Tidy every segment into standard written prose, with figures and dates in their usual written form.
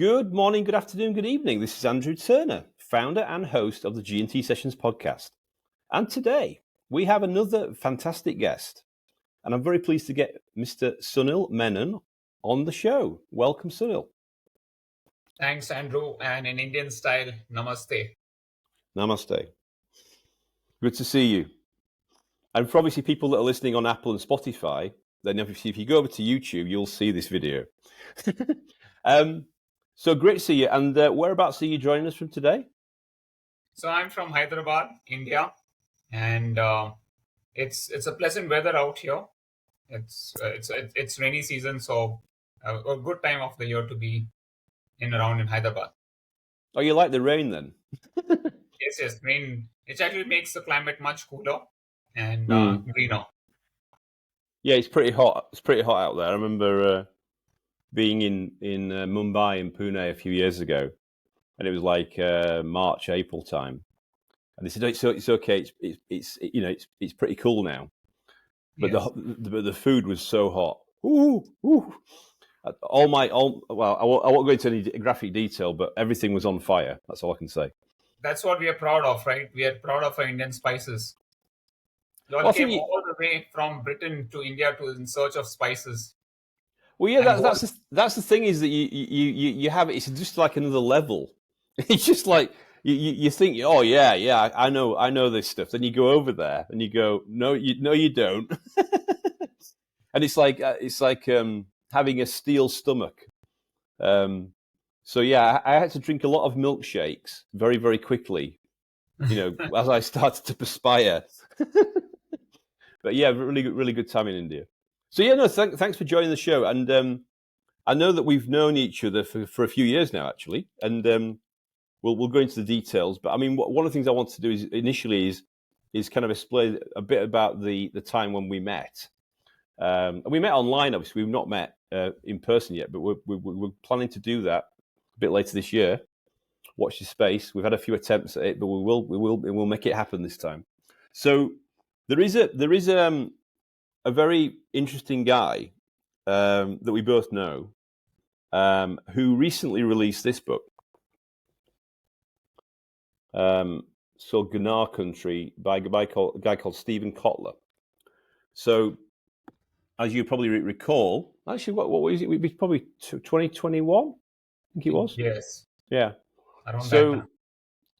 Good morning, good afternoon, good evening. This is Andrew Turner, founder and host of the G&T Sessions Podcast. And today we have another fantastic guest. And I'm very pleased to get Mr. Sunil Menon on the show. Welcome, Sunil. Thanks, Andrew. And in Indian style, namaste. Namaste. Good to see you. And for obviously people that are listening on Apple and Spotify, then if you go over to YouTube, you'll see this video. So great to see you. And whereabouts are you joining us from today? So I'm from Hyderabad, India, and it's a pleasant weather out here. It's rainy season, so a good time of the year to be around in Hyderabad. Oh, you like the rain then? Yes, rain. It actually makes the climate much cooler and greener. Yeah, it's pretty hot. It's pretty hot out there. I remember being in Mumbai and Pune a few years ago, and it was like March, April time, and they said it's okay. It's pretty cool now, but Yes. the food was so hot. Ooh. I won't go into any graphic detail, but everything was on fire. That's all I can say. That's what we are proud of, right? We are proud of our Indian spices. You all came all the way from Britain to India in search of spices. Well, yeah, that's the thing is that you have it. It's just like another level. It's just like you think, oh yeah, I know this stuff. Then you go over there and you go, no, you don't. And it's like having a steel stomach. So yeah, I had to drink a lot of milkshakes very, very quickly. As I started to perspire. But yeah, really good time in India. So yeah, no, thanks for joining the show. And I know that we've known each other for a few years now, actually. And we'll go into the details. But I mean, one of the things I want to do is kind of explain a bit about the time when we met. And we met online, obviously. We've not met in person yet, but we're planning to do that a bit later this year. Watch this space. We've had a few attempts at it, but we'll make it happen this time. So there is a very interesting guy that we both know who recently released this book. So Gunnar Country by a guy called Stephen Kotler. So as you probably recall, actually, what was it? It was probably 2021, I think it was. Yes. Yeah. Around so that time.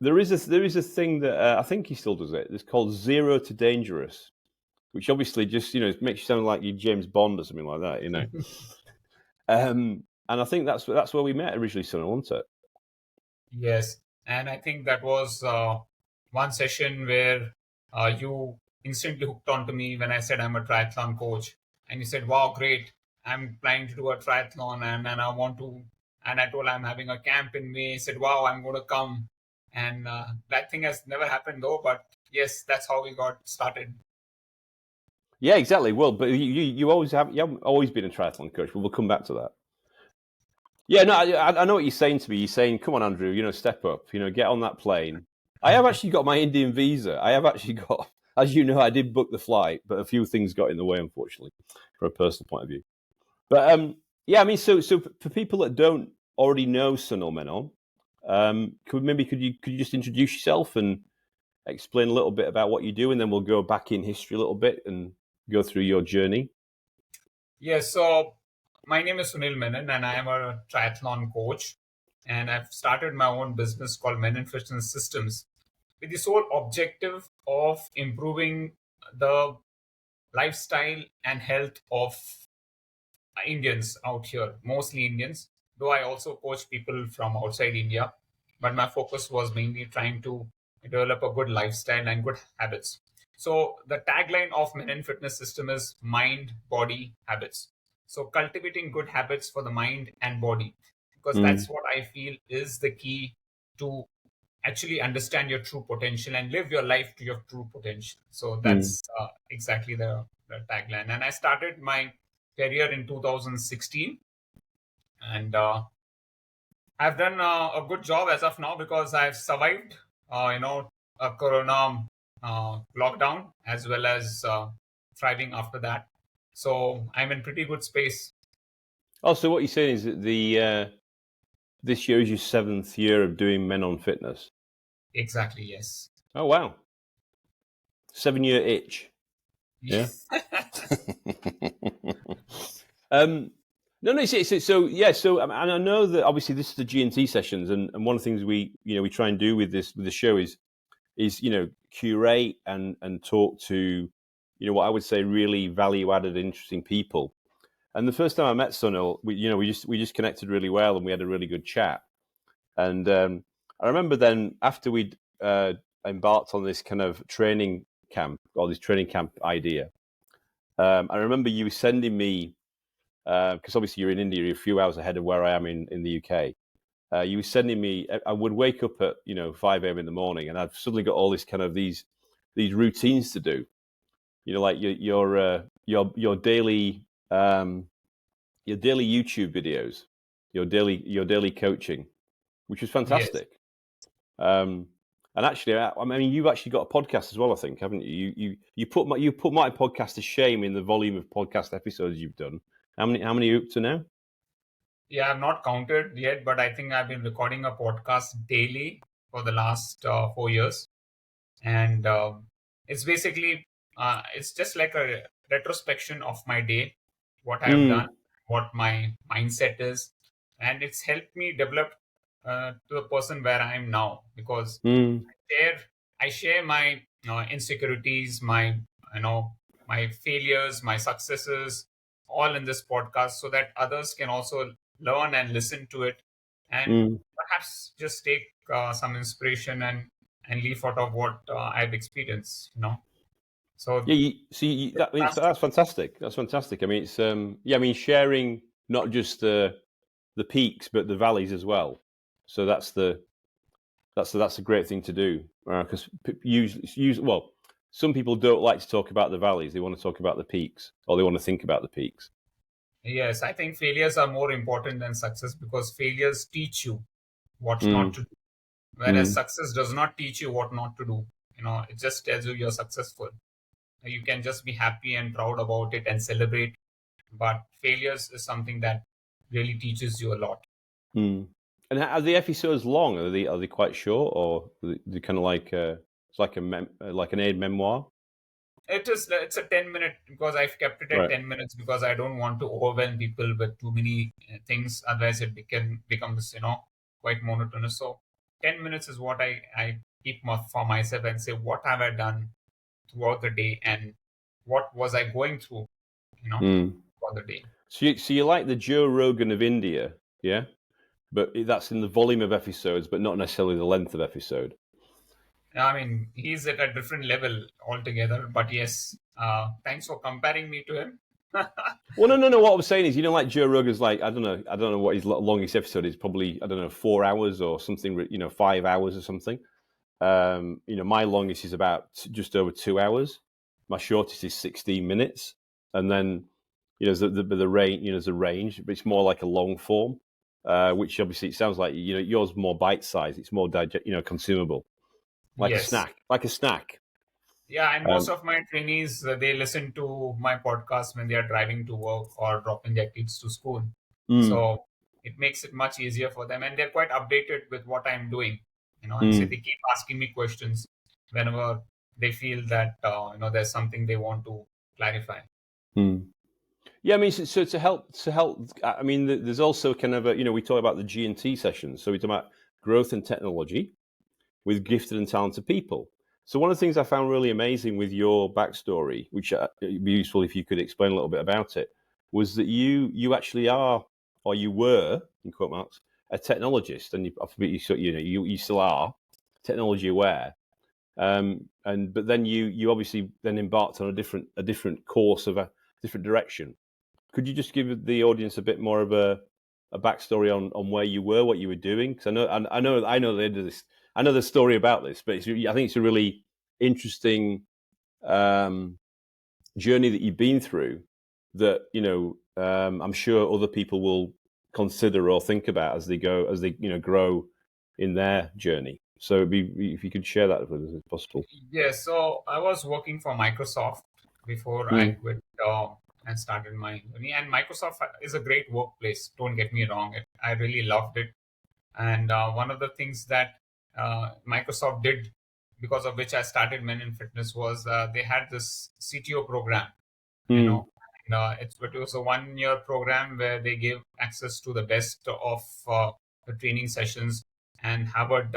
there is a thing that I think he still does it. It's called Zero to Dangerous, which obviously just makes you sound like you're James Bond or something like that, And I think that's where we met originally, Sunil, wasn't it? Yes, and I think that was one session where you instantly hooked onto me when I said I'm a triathlon coach, and you said, "Wow, great! I'm planning to do a triathlon, and I want to." And I told I'm having a camp in May. He said, "Wow, I'm going to come," and that thing has never happened though. But yes, that's how we got started. Yeah, exactly. Well, but you haven't always been a triathlon coach. We'll come back to that. Yeah, no, I know what you're saying to me. You're saying, "Come on, Andrew, step up. Get on that plane." I have actually got my Indian visa. I have actually got, as you know, I did book the flight, but a few things got in the way, unfortunately, from a personal point of view. But yeah, I mean, so for people that don't already know Sunil Menon, could you just introduce yourself and explain a little bit about what you do, and then we'll go back in history a little bit and go through your journey? Yes, so my name is Sunil Menon, and I am a triathlon coach. And I've started my own business called Menon Fitness Systems with the sole objective of improving the lifestyle and health of Indians out here, mostly Indians, though I also coach people from outside India. But my focus was mainly trying to develop a good lifestyle and good habits. So the tagline of Menon Fitness System is mind, body, habits. So cultivating good habits for the mind and body, because that's what I feel is the key to actually understand your true potential and live your life to your true potential. So that's exactly the tagline. And I started my career in 2016, and I've done a good job as of now because I've survived, a corona lockdown as well as thriving after that. So I'm in pretty good space. Oh, so what you're saying is that this year is your 7th year of doing Menon Fitness. Exactly, yes. Oh, wow. 7-year itch. Yeah. No, so yeah. So and I know that obviously this is the G&T sessions, and one of the things we try and do with the show is curate and talk to what I would say really value added, interesting people. And the first time I met Sunil, we just connected really well, and we had a really good chat. And I remember then after we'd embarked on this kind of training camp or this training camp idea, I remember you sending me, because obviously you're in India, you're a few hours ahead of where I am in the UK. You were sending me, I would wake up at 5 a.m. in the morning, and I've suddenly got all this kind of these routines to do. Like your daily YouTube videos, your daily coaching, which was fantastic. Yes. And actually, I mean, you've actually got a podcast as well, I think, haven't you? You put my podcast to shame in the volume of podcast episodes you've done. How many are you up to now? Yeah, I've not counted yet, but I think I've been recording a podcast daily for the last 4 years, and it's basically it's just like a retrospection of my day, what I've done, what my mindset is, and it's helped me develop to the person where I am now, because I share my insecurities, my my failures, my successes, all in this podcast, so that others can also learn and listen to it, and perhaps just take some inspiration and leave out of what I've experienced. So yeah, that's fantastic. That's fantastic. I mean, it's I mean, sharing not just the peaks but the valleys as well. So that's a great thing to do, because well, some people don't like to talk about the valleys. They want to talk about the peaks, or they want to think about the peaks. Yes, I think failures are more important than success, because failures teach you what not to do, whereas success does not teach you what not to do. It just tells you you're successful. You can just be happy and proud about it and celebrate. But failures is something that really teaches you a lot. And are the episodes long? Are they quite short, or they kind of like it's like an aid memoir? It's a 10-minute, because I've kept it at 10 minutes, because I don't want to overwhelm people with too many things. Otherwise, it becomes quite monotonous. So 10 minutes is what I keep for myself, and say what have I done throughout the day, and what was I going through, for the day. So you like the Joe Rogan of India, yeah? But that's in the volume of episodes, but not necessarily the length of episode. I mean, he's at a different level altogether. But yes, thanks for comparing me to him. Well, no. What I was saying is, like Joe Rogan's like, I don't know what his longest episode is. Probably 4 hours or something. 5 hours or something. My longest is about just over 2 hours. My shortest is 16 minutes, and then the range. There's a range, but it's more like a long form. Which obviously it sounds like yours more bite size. It's more consumable, like a snack. Yeah, and most of my trainees, they listen to my podcast when they are driving to work or dropping their kids to school. So it makes it much easier for them, and they're quite updated with what I'm doing. And so they keep asking me questions whenever they feel that there's something they want to clarify. Yeah, I mean, so to help. I mean, there's also kind of we talk about the G&T sessions. So we talk about growth and technology with gifted and talented people. So one of the things I found really amazing with your backstory, which it'd be useful if you could explain a little bit about it, was that you actually are, or you were, in quote marks, a technologist, and you still are technology aware. But then you obviously then embarked on a different course of a different direction. Could you just give the audience a bit more of a backstory on where you were, what you were doing? Because I know the end of this. I know the story about this, but I think it's a really interesting journey that you've been through. That I'm sure other people will consider or think about as they grow in their journey. So it'd be, if you could share that with us, if possible. Yeah, so I was working for Microsoft before I quit and started my journey. And Microsoft is a great workplace. Don't get me wrong; I really loved it. And one of the things that Microsoft did, because of which I started Menon Fitness, was they had this CTO program, you Mm. know. And, it was a 1 year program where they gave access to the best of the training sessions and Harvard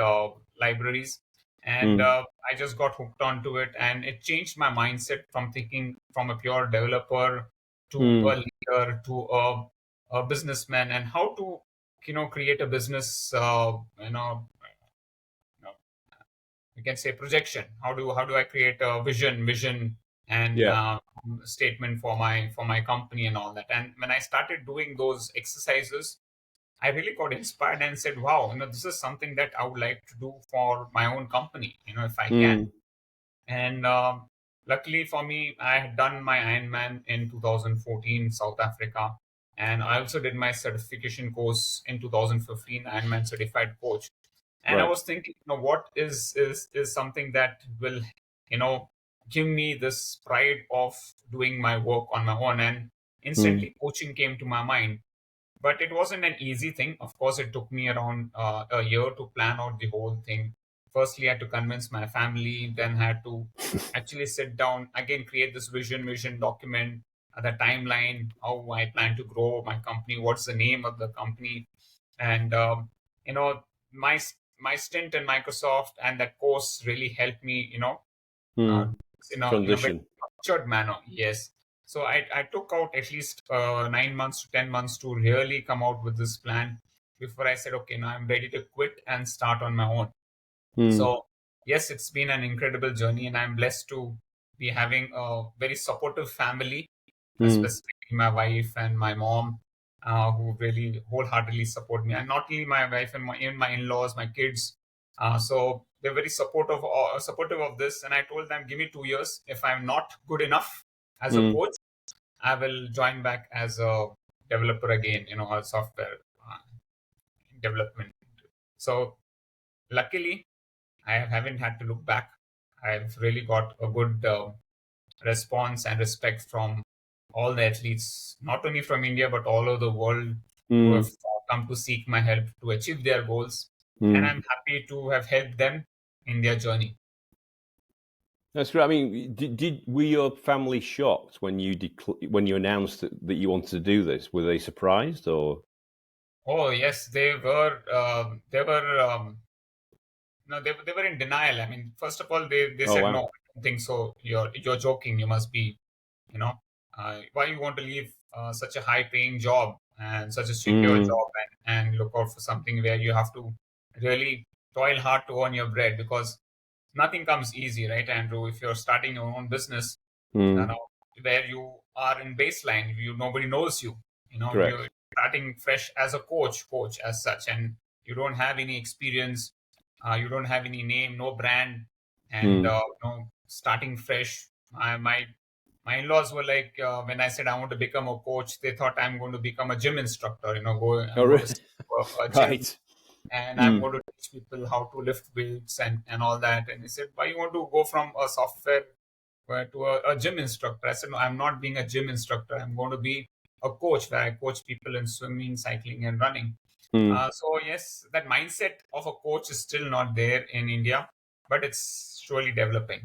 libraries. And Mm. I just got hooked onto it, and it changed my mindset from thinking from a pure developer to a Mm. leader to a businessman, and how to create a business. You can say projection. How do I create a vision and Yeah. statement for my company and all that. And when I started doing those exercises, I really got inspired and said, wow, this is something that I would like to do for my own company, if I can. Mm. And luckily for me, I had done my Ironman in 2014 South Africa, and I also did my certification course in 2015, Ironman certified coach. And I Right. was thinking, what is something that will you know give me this pride of doing my work on my own. And Mm. instantly coaching came to my mind. But it wasn't an easy thing. Of course, it took me around a year to plan out the whole thing. Firstly, I had to convince my family, then had to actually sit down again, create this vision document, the timeline, how I plan to grow my company, what's the name of the company. And you know my my stint in Microsoft and that course really helped me, uh, Mm. in a very Transition. structured manner. Yes. So I took out at least 9 months to 10 months to really come out with this plan before I said, okay, now I'm ready to quit and start on my own. Mm. So yes, it's been an incredible journey, and I'm blessed to be having a very supportive family, Mm. specifically my wife and my mom, who really wholeheartedly support me, and not only my wife and even my in-laws, my kids. So they're very supportive of this, and I told them, give me 2 years. If I'm not good enough as a Mm. coach, I will join back as a developer again, a software development. So luckily, I haven't had to look back. I've really got a good response and respect from all the athletes, not only from India, but all over the world, who have Mm. come to seek my help to achieve their goals. And Mm. I'm happy to have helped them in their journey. That's great. I mean, were your family shocked when when you announced that you wanted to do this? Were they surprised or? Oh, yes, they were. They were. No, they were in denial. I mean, first of all, they Oh said, no, wow. I don't think so. You're joking. You must be, why you want to leave such a high paying job and such a secure Mm. job, and look out for something where you have to really toil hard to earn your bread, because nothing comes easy, right, Andrew? If you're starting your own business, Mm. where you are in baseline, nobody knows you. You're Correct. starting fresh as a coach as such, and you don't have any experience, you don't have any name, no brand, and Mm. starting fresh. My in-laws were like, when I said I want to become a coach, they thought I'm going to become a gym instructor. Oh I'm going to really? set up a gym, Right. and I'm Mm. going to teach people how to lift weights and all that. And he said, why you want to go from a software to a gym instructor? I said, no, I'm not being a gym instructor. I'm going to be a coach, where I coach people in swimming, cycling, and running. Mm. So yes, that mindset of a coach is still not there in India, but it's surely developing.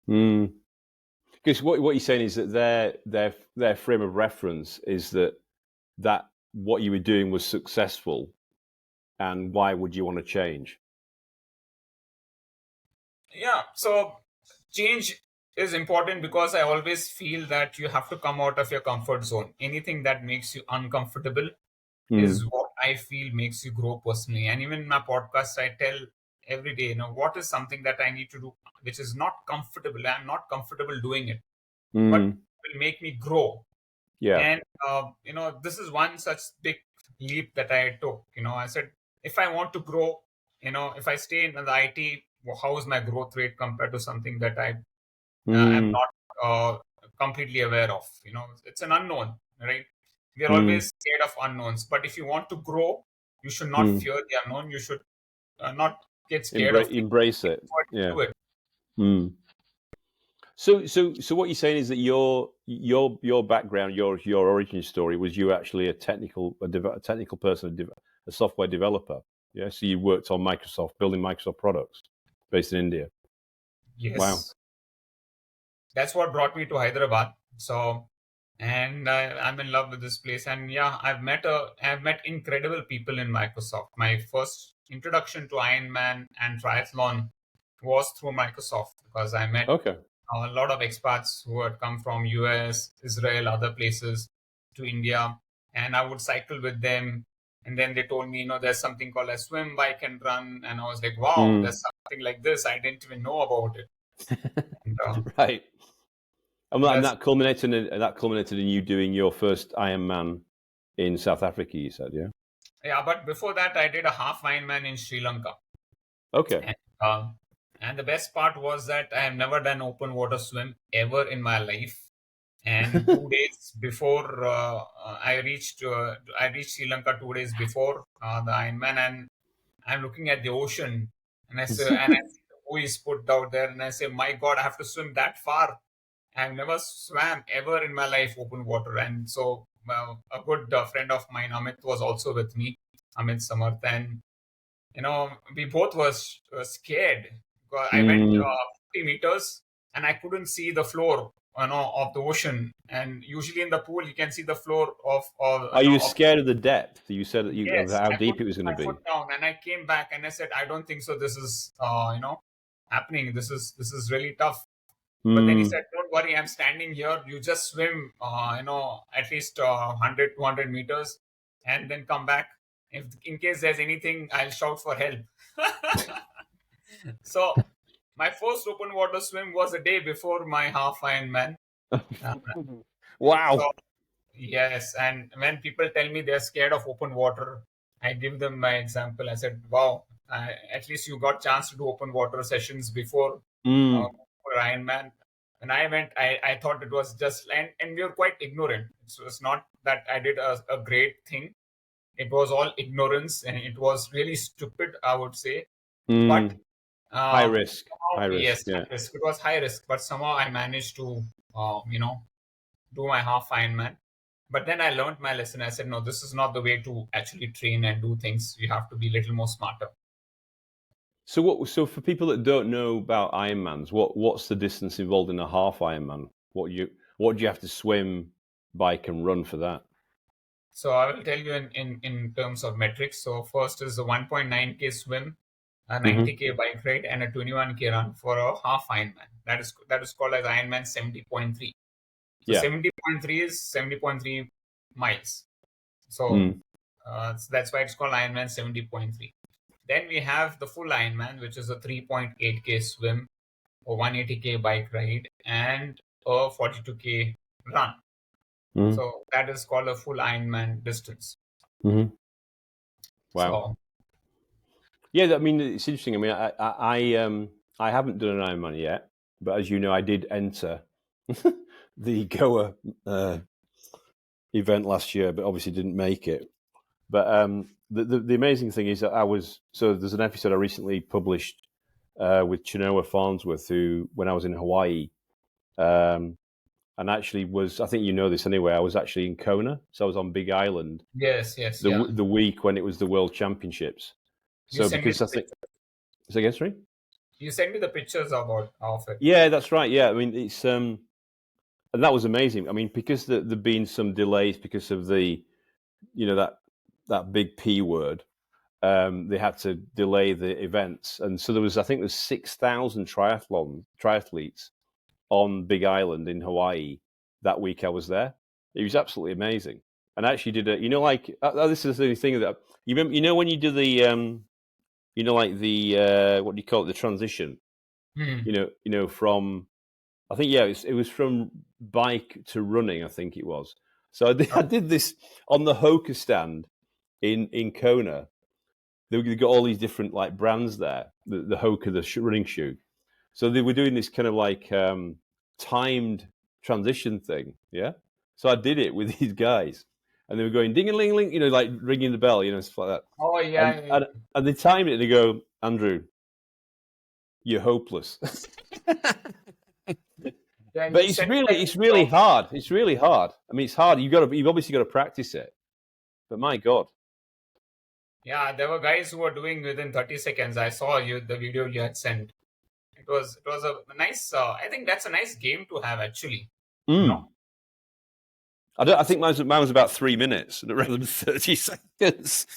Mm. Because what you're saying is that their frame of reference is that what you were doing was successful, and why would you want to change? Yeah. So change is important, because I always feel that you have to come out of your comfort zone. Anything that makes you uncomfortable is Mm. what I feel makes you grow personally. And even in my podcast, I tell every day, what is something that I need to do which is not comfortable. I'm not comfortable doing it, but Mm. will make me grow. Yeah. And this is one such big leap that I took. I said, if I want to grow, if I stay in the IT, how is my growth rate compared to something that I am Mm. not completely aware of? It's an unknown, right? We are Mm. always scared of unknowns. But if you want to grow, you should not Mm. fear the unknown. You should not get scared of things. Embrace it. Yeah. Do it. Mm. So what you're saying is that your background, your origin story was you were actually a technical person, a software developer. Yeah, so you worked on Microsoft, building Microsoft products based in India. Yes. Wow. That's what brought me to Hyderabad. So, and I'm in love with this place. And yeah, I've met incredible people in Microsoft. My first introduction to Ironman and triathlon was through Microsoft, because I met Okay. a lot of expats who had come from US, Israel, other places to India, and I would cycle with them. And then they told me, there's something called a swim, bike, and run. And I was like, wow, there's something like this. I didn't even know about it. And, Right. And that's that culminated in you doing your first Ironman in South Africa, you said, yeah? Yeah, but before that, I did a half Ironman in Sri Lanka. Okay. And the best part was that I have never done open water swim ever in my life. And 2 days before I reached Sri Lanka, 2 days before the Ironman, and I'm looking at the ocean, and I see the buoys put out there, and I say, my God, I have to swim that far. I've never swam ever in my life open water. And so a good friend of mine, Amit, was also with me, Amit Samarth, and we both were scared. I went 50 meters and I couldn't see the floor, of the ocean. And usually in the pool, you can see the floor of. Are you scared of the depth? You said that Yes, of how I deep put it was going to my be. foot down, and I came back and I said, I don't think so. This is, happening. This is really tough. But then he said, don't worry, I'm standing here. You just swim, at least 100, 200 meters, and then come back. If in case there's anything, I'll shout for help. So my first open water swim was a day before my half Ironman. Wow. So, yes, and when people tell me they're scared of open water, I give them my example. I said, wow, at least you got chance to do open water sessions before Ironman. When I went, I thought it was just, and we were quite ignorant. So it's not that I did a great thing. It was all ignorance, and it was really stupid, I would say. But high risk. Yes, Yeah. high risk. It was high risk, but somehow I managed to, do my half Ironman. But then I learned my lesson. I said, no, this is not the way to actually train and do things. You have to be a little more smarter. So for people that don't know about Ironmans, what's the distance involved in a half Ironman? What do you have to swim, bike, and run for that? So I will tell you in terms of metrics. So first is a 1.9K swim, a 90K bike ride, and a 21K run for a half Ironman. That is called as Ironman 70.3. So 70.3 is 70.3 miles. So that's why it's called Ironman 70.3. Then we have the full Ironman, which is a 3.8K swim, a 180K bike ride, and a 42K run. So that is called a full Ironman distance. Wow. So, yeah, I mean, it's interesting. I mean, I haven't done an Ironman yet, but as you know, I did enter the Goa event last year, but obviously didn't make it. But the amazing thing is that there's an episode I recently published with Chinoa Farnsworth, who, when I was in Hawaii, and actually I think you know this anyway, I was actually in Kona, so I was on Big Island. Yes. The week when it was the World Championships. So because I think, is that again, sorry? You sent me the pictures of it. Yeah, that's right. Yeah, I mean, it's and that was amazing. I mean, because there'd been some delays because of the, that big P word. They had to delay the events, and so I think there's 6,000 triathletes on Big Island in Hawaii that week I was there. It was absolutely amazing. And I actually did this is the thing that you remember, when you do the what do you call it, the transition, from, I think, it was from bike to running, I think it was. So I did this on the Hoka stand in Kona. They got all these different like brands there, the Hoka, the running shoe. So they were doing this kind of like timed transition thing, yeah. So I did it with these guys, and they were going ding a ling ling, like ringing the bell, stuff like that. Oh yeah. And they timed it, and they go, Andrew, you're hopeless. But it's really hard. It's really hard. I mean, it's hard. You've obviously got to practice it. But my God. Yeah, there were guys who were doing within 30 seconds. I saw the video you had sent. It was a nice. I think that's a nice game to have actually. You Mm. know. I think mine was about 3 minutes rather than 30 seconds.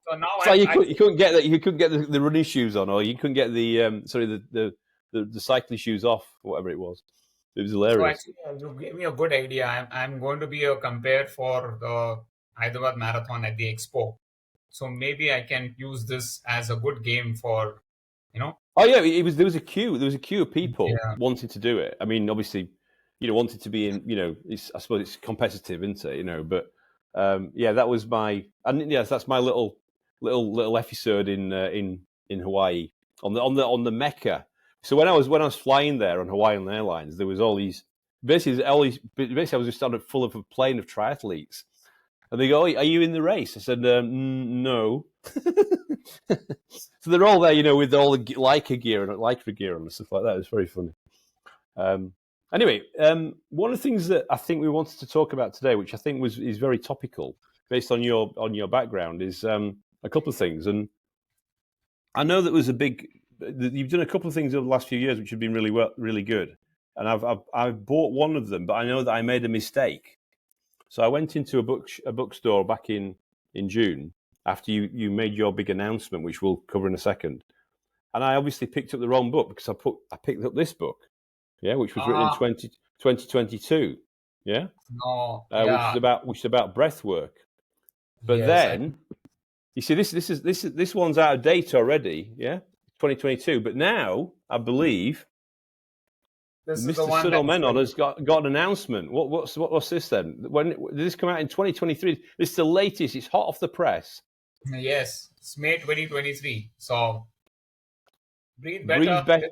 So now So you couldn't get that. You couldn't get the running shoes on, or you couldn't get the cycling shoes off, whatever it was. It was So hilarious. actually, you gave me a good idea. I'm going to be a compare for the Hyderabad Marathon at the Expo. So maybe I can use this as a good game for, you know. Oh yeah, it was. There was a queue. There was a queue of people Yeah. wanting to do it. I mean, obviously, wanted to be in. I suppose it's competitive, isn't it? But yeah, that was my. And yes, that's my little episode in Hawaii on the Mecca. So when I was flying there on Hawaiian Airlines, there was all these basically I was just on full of a plane of triathletes, and they go, "Are you in the race?" I said, "No." So they're all there, with all the Lycra gear and stuff like that. It's very funny. Anyway, one of the things that I think we wanted to talk about today, which I think is very topical, based on your background, is a couple of things. And I know that you've done a couple of things over the last few years which have been really good. And I've bought one of them, but I know that I made a mistake. So I went into a bookstore back in June after you made your big announcement, which we'll cover in a second. And I obviously picked up the wrong book because I picked up this book, which was written in 2022, No. which is about breath work. But Yes. then you see this one's out of date already, 2022. But now I believe Mr. Sunil Menon has got an announcement. What's this then? When did this come out in 2023? This is the latest. It's hot off the press. Yes, it's May 2023. So breathe better, live better.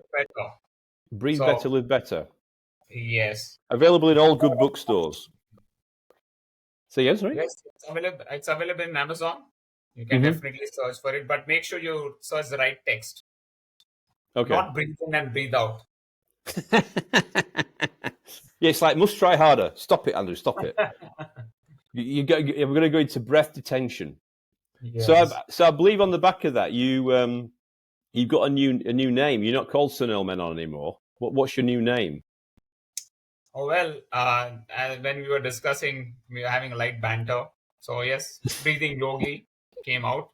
Breathe better, live better. Yes. Available in all good bookstores. So yes, right? Yes, it's available in Amazon. You can definitely search for it, but make sure you search the right text. Okay. Not breathe in and breathe out. Yeah, it's like must try harder. Stop it, Andrew. Stop it. We're going to go into breath detention. Yes. So I believe on the back of that you've got a new name. You're not called Sunil Menon anymore. What's your new name? Oh well, when we were discussing, we were having a light banter. So yes, Breathing Yogi came out,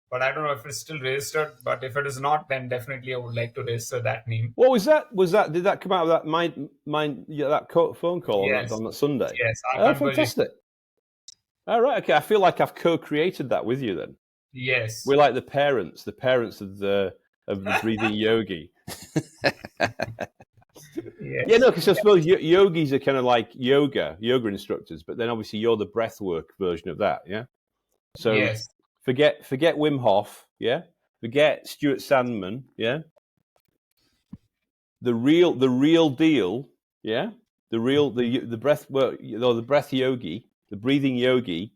but I don't know if it's still registered. But if it is not, then definitely I would like to register that name. What was that? Did that come out of that that phone call on that Sunday? Yes. Oh, fantastic. All right. Okay. I feel like I've co-created that with you then. Yes. We're like the parents of the breathing yogi. Yes. Yeah, no, because I suppose yogis are kind of like yoga instructors, but then obviously you're the breathwork version of that, yeah. So yes. Forget Wim Hof, yeah. Forget Stuart Sandman, yeah. The real deal, yeah. The breath work, the breath yogi, the breathing yogi.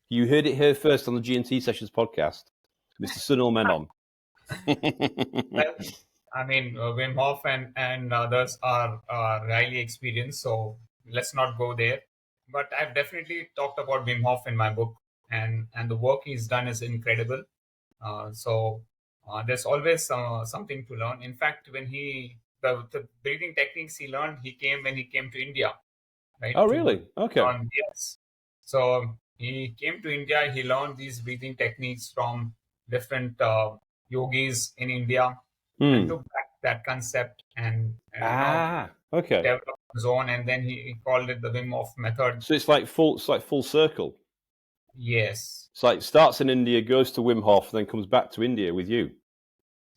You heard it here first on the G&T Sessions Podcast, Mr. Sunil Menon. Well, I mean, Wim Hof and others are highly experienced, so let's not go there. But I've definitely talked about Wim Hof in my book, and the work he's done is incredible. So there's always something to learn. In fact, when the breathing techniques he learned, when he came to India, right? Oh, really? Okay. Yes. So he came to India. He learned these breathing techniques from different yogis in India, and took back that concept and okay, developed his own, and then he called it the Wim Hof method. So it's like full circle. Yes. It's like starts in India, goes to Wim Hof, then comes back to India with you.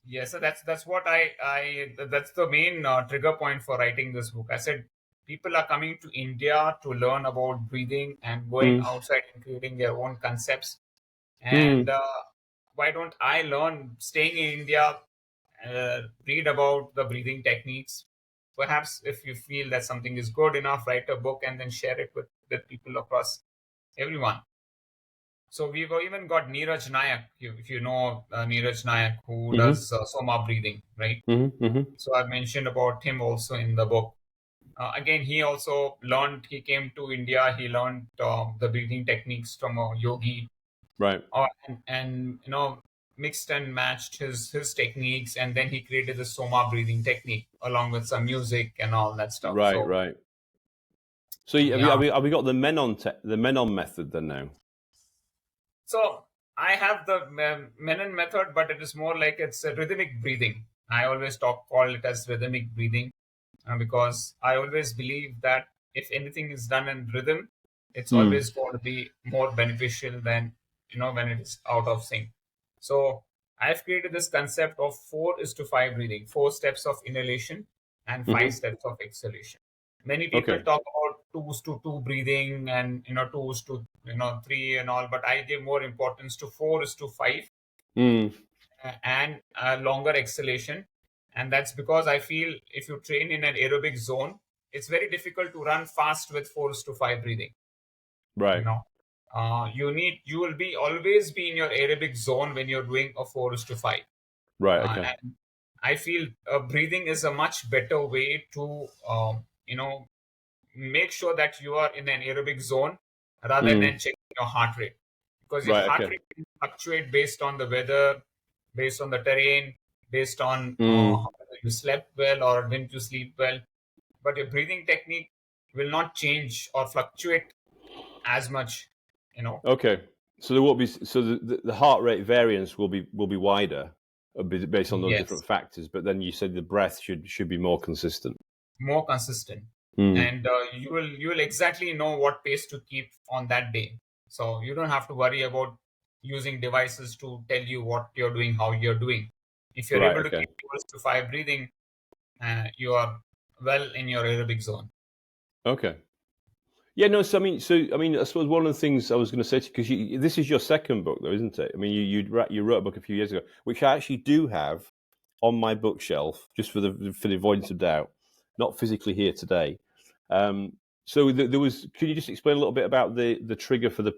Yes, so that's what that's the main trigger point for writing this book. I said people are coming to India to learn about breathing and going outside and creating their own concepts. And why don't I learn staying in India, read about the breathing techniques? Perhaps if you feel that something is good enough, write a book and then share it with people across everyone. So we've even got Neeraj Nayak, if you know Neeraj Nayak, who does Soma breathing, right? So I've mentioned about him also in the book. Again, he also he came to India, he learned the breathing techniques from a yogi. Right. And mixed and matched his techniques, and then he created the Soma breathing technique along with some music and all that stuff. Right. So Right. So yeah. have we got the Menon method then now? So I have the Menon method, but it is more like it's a rhythmic breathing. I always call it as rhythmic breathing because I always believe that if anything is done in rhythm, it's always going to be more beneficial than when it is out of sync. So I've created this concept of 4:5 breathing, 4 steps of inhalation and 5 steps of exhalation. Many people Okay. talk about 2:2 breathing and 2:3 and all, but I give more importance to 4:5 and longer exhalation. And that's because I feel if you train in an aerobic zone, it's very difficult to run fast with 4:5 breathing. Right. You will be always be in your aerobic zone when you're doing a 4:5. Right. Okay. And I feel breathing is a much better way to make sure that you are in an aerobic zone rather than checking your heart rate, because your Right. heart Okay. rate can fluctuate based on the weather, based on the terrain, based on whether you slept well or didn't you sleep well. But your breathing technique will not change or fluctuate as much. Okay. So there will be the heart rate variance will be wider based on those Yes, different factors. But then you said the breath should be more consistent. more consistent, and you will exactly know what pace to keep on that day. So you don't have to worry about using devices to tell you what you're doing, how you're doing. If you're Right. able to Okay. keep 4:5 breathing, you are well in your aerobic zone. Okay. Yeah, no. So I mean, I suppose one of the things I was going to say to you, because this is your second book, though, isn't it? I mean, you wrote a book a few years ago, which I actually do have on my bookshelf, just for the avoidance of doubt, not physically here today. So there was. Could you just explain a little bit about the trigger for the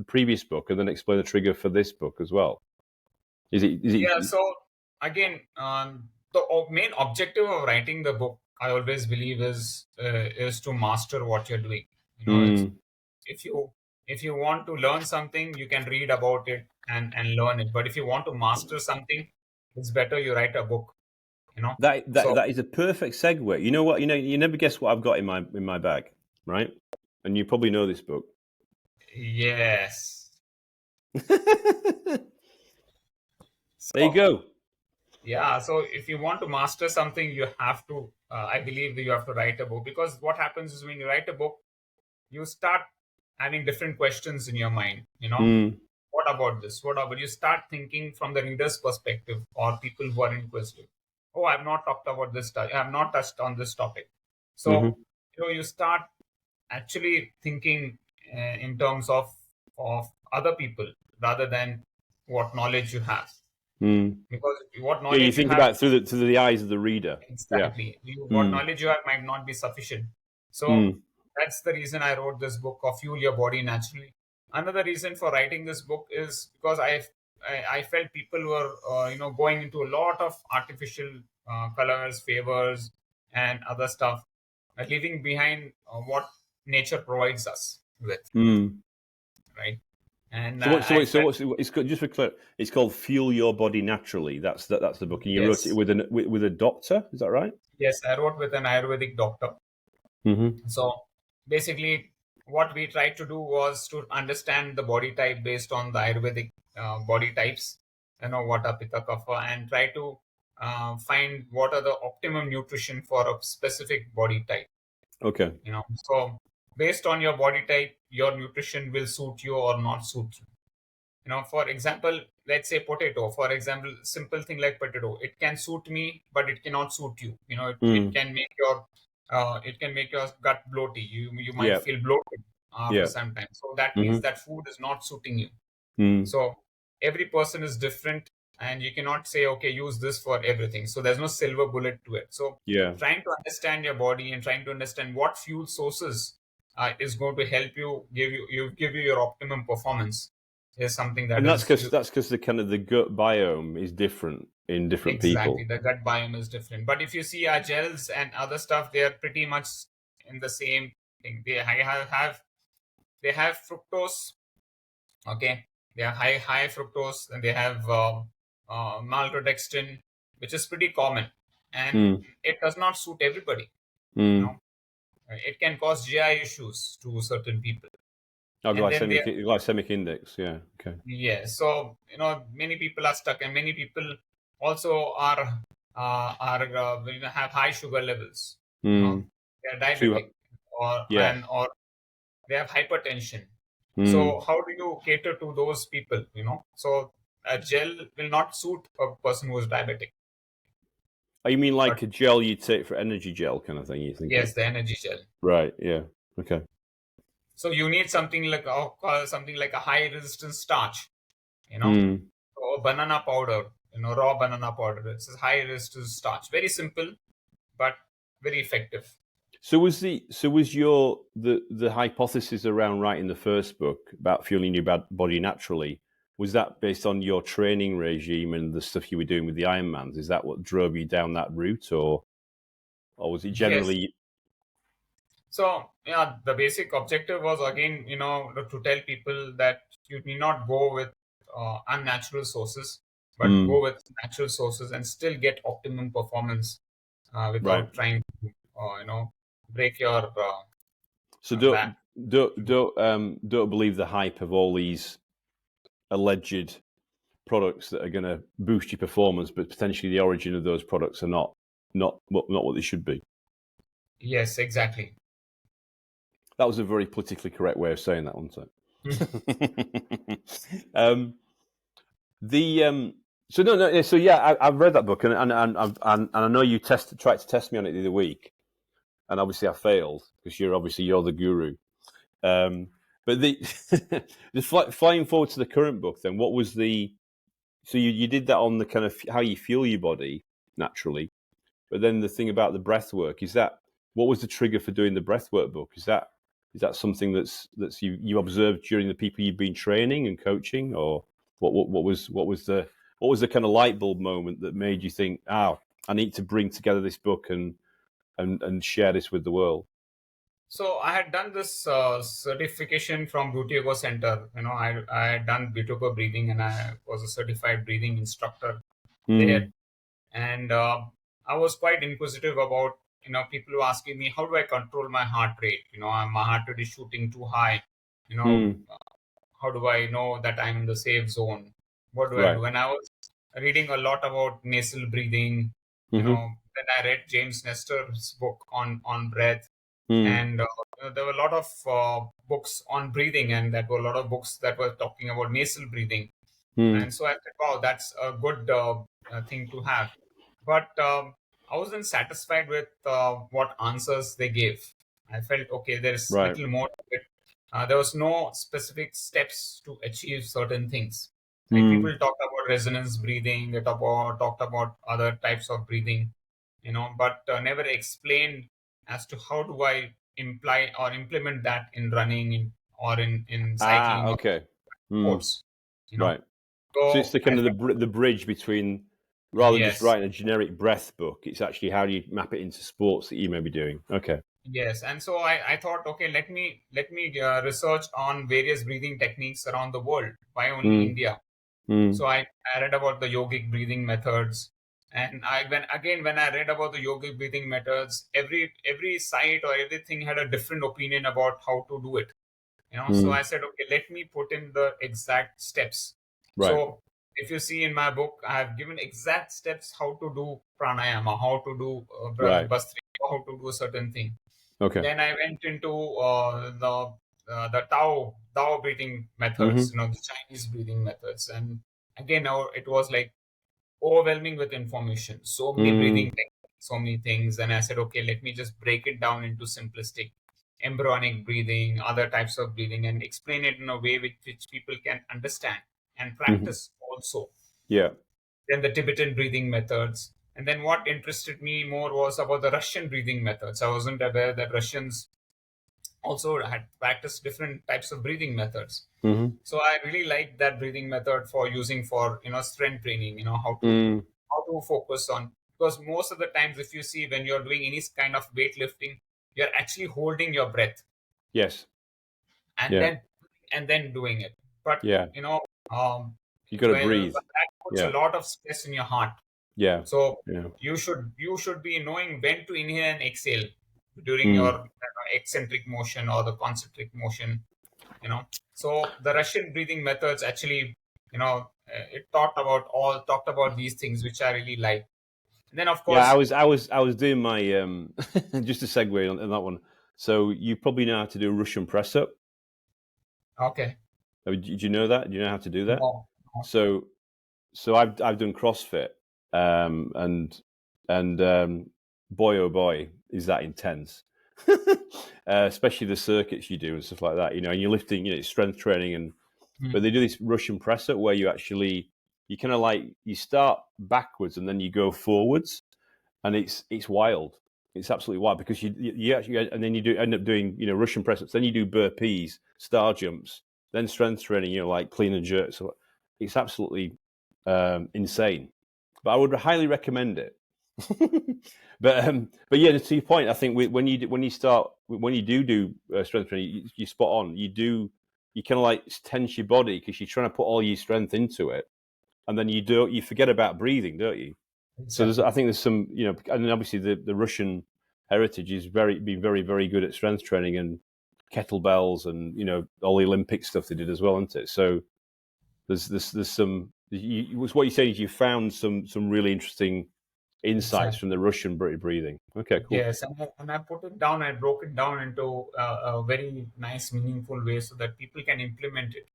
previous book, and then explain the trigger for this book as well? Is it? Yeah. So again, the main objective of writing the book, I always believe, is to master what you're doing. If you want to learn something, you can read about it and learn it. But if you want to master something, it's better you write a book. That is a perfect segue. You know what? You never guess what I've got in my bag, right? And you probably know this book. Yes. There you go. Yeah. So if you want to master something, you have to. I believe that you have to write a book, because what happens is when you write a book, you start having different questions in your mind. What about this? What about, you start thinking from the reader's perspective or people who are inquisitive. Oh, I've not talked about this. I have not touched on this topic. So you start actually thinking in terms of other people rather than what knowledge you have. Because what knowledge you think have, about through the eyes of the reader. exactly. What knowledge you have might not be sufficient. So that's the reason I wrote this book of Fuel Your Body Naturally. Another reason for writing this book is because I felt people were going into a lot of artificial colors, favors, and other stuff, leaving behind what nature provides us with, right? And what's just for clear? It's called Fuel Your Body Naturally. That's the book, and you wrote it with a doctor. Is that right? Yes, I wrote with an Ayurvedic doctor. So basically, what we tried to do was to understand the body type based on the Ayurvedic body types, Vata, Pitta, Kapha, and try to find what are the optimum nutrition for a specific body type. Okay. So based on your body type, your nutrition will suit you or not suit you. For example, let's say potato. For example, simple thing like potato, it can suit me, but it cannot suit you. It can make your gut bloaty. You might feel bloated after some time. So that means that food is not suiting you. So every person is different, and you cannot say, okay, use this for everything. So there's no silver bullet to it. So trying to understand your body and trying to understand what fuel sources is going to help you give you your optimum performance is something that, and that's because the kind of the gut biome is different in different people. Exactly, the gut biome is different. But if you see our gels and other stuff, they are pretty much in the same thing. They have fructose, okay, They are high fructose, and they have maltodextrin, which is pretty common, and it does not suit everybody. You know, it can cause GI issues to certain people. Oh, And then glycemic index, yeah, okay. Yeah, so many people are stuck, and many people also are have high sugar levels. They're diabetic, or they have hypertension. So how do you cater to those people? So a gel will not suit a person who is diabetic. Oh, you mean like a gel you take for energy gel kind of thing? You think? Yes, the energy gel. Right. Yeah. Okay. So you need something like a high resistance starch. So banana powder. Raw banana powder. It's a high resistance starch. Very simple, but very effective. So was the hypothesis around writing the first book about fueling your body naturally? Was that based on your training regime and the stuff you were doing with the Ironmans? Is that what drove you down that route, or was it generally? Yes. So the basic objective was again, to tell people that you need not go with unnatural sources, but go with natural sources and still get optimum performance without trying to, break your. So don't believe the hype of all these alleged products that are going to boost your performance, but potentially the origin of those products are not what they should be. Yes, exactly. That was a very politically correct way of saying that, wasn't it? So yeah, I've read that book, and I know you tried to test me on it the other week, and obviously I failed because you're the guru. But just flying forward to the current book, then what was so you did that on the kind of how you feel your body naturally, but then the thing about the breath work, what was the trigger for doing the breath work book? Is that something that's you observed during the people you've been training and coaching, or what was the kind of light bulb moment that made you think, I need to bring together this book and share this with the world? So I had done this certification from Buteyko Center. I had done Buteyko breathing, and I was a certified breathing instructor there. And I was quite inquisitive about, people who asking me, how do I control my heart rate? My heart rate is shooting too high. How do I know that I'm in the safe zone? What do I do? And I was reading a lot about nasal breathing. Then I read James Nestor's book on breath. And there were a lot of books on breathing, and there were a lot of books that were talking about nasal breathing. And so I said, wow, that's a good thing to have. But I wasn't satisfied with what answers they gave. I felt, okay, there's little more to it. There was no specific steps to achieve certain things. Like people talked about resonance breathing, they talked about other types of breathing, but never explained as to how do I implement that in running or in cycling or sports. Right. So it's the kind of the bridge between, rather than just writing a generic breath book, it's actually how do you map it into sports that you may be doing. Okay. Yes, and so I thought, okay, let me research on various breathing techniques around the world. Why only India? So I read about the yogic breathing methods, and when I read about the yogic breathing methods, every site or everything had a different opinion about how to do it. So I said, okay, let me put in the exact steps. Right. So if you see in my book, I have given exact steps how to do pranayama, how to do Bhastrika, how to do a certain thing. Okay. Then I went into the Tao breathing methods, the Chinese breathing methods, and again, it was like overwhelming with information. So many breathing techniques, so many things, and I said, okay, let me just break it down into simplistic embryonic breathing, other types of breathing, and explain it in a way which people can understand and practice also. Yeah. Then the Tibetan breathing methods. And then what interested me more was about the Russian breathing methods. I wasn't aware that Russians also had practiced different types of breathing methods. So I really liked that breathing method for using for, strength training, how to focus on, because most of the times if you see when you're doing any kind of weightlifting, you're actually holding your breath. Yes. And then doing it. But, You got to breathe. But that puts a lot of stress in your heart. Yeah. So Yeah. you should be knowing when to inhale and exhale during Mm. your eccentric motion or the concentric motion. So the Russian breathing methods actually, it talked about these things which I really like. And then of Yeah, course, I was doing my just a segue on that one. So you probably know how to do a Russian press up. okay, Do you know that? Do you know how to do that? no. So I've done CrossFit, and boy oh boy is that intense. Especially the circuits you do and stuff like that. And you're lifting, it's strength training, but they do this Russian press up where you kind of like you start backwards and then you go forwards, and it's wild. It's absolutely wild because you actually, and then you end up doing Russian press ups, then you do burpees, star jumps, then strength training, like clean and jerk. So it's absolutely insane. But I would highly recommend it. but yeah, to your point, I think when you do strength training, you spot on. You kind of like tense your body because you're trying to put all your strength into it, and then you forget about breathing, don't you? Exactly. So I think there's some, and obviously the Russian heritage is been very, very good at strength training and kettlebells and all the Olympic stuff they did as well, isn't it? So there's some. What you're saying is you found some really interesting insights from the Russian breathing. Okay, cool. Yes, and I put it down. I broke it down into a very nice, meaningful way so that people can implement it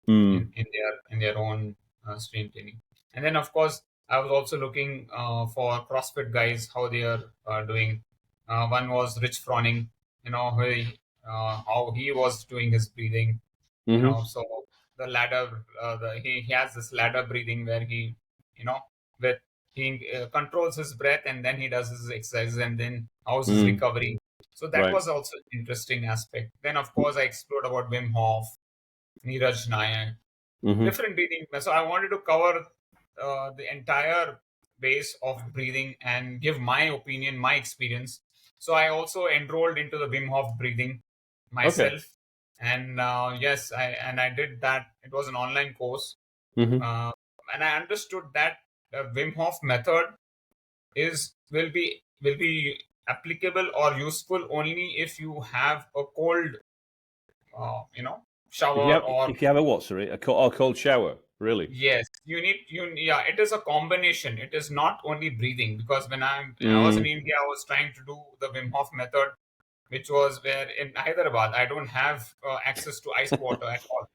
in their own strength training. And then, of course, I was also looking for CrossFit guys how they are doing. One was Rich Froning, how he was doing his breathing. So the ladder, he has this ladder breathing where he, with he controls his breath and then he does his exercises and then how's his recovery. So that was also an interesting aspect. Then of course I explored about Wim Hof, Neeraj Nayak, different breathing. So I wanted to cover the entire base of breathing and give my opinion, my experience. So I also enrolled into the Wim Hof breathing myself. Okay. And yes, I did that. It was an online course. And I understood that the Wim Hof method will be applicable or useful only if you have a cold, shower or if you have a what, sorry, a cold shower, really? yes, yeah, it is a combination. It is not only breathing because when I was in India, I was trying to do the Wim Hof method, which was where in Hyderabad I don't have access to ice water at all.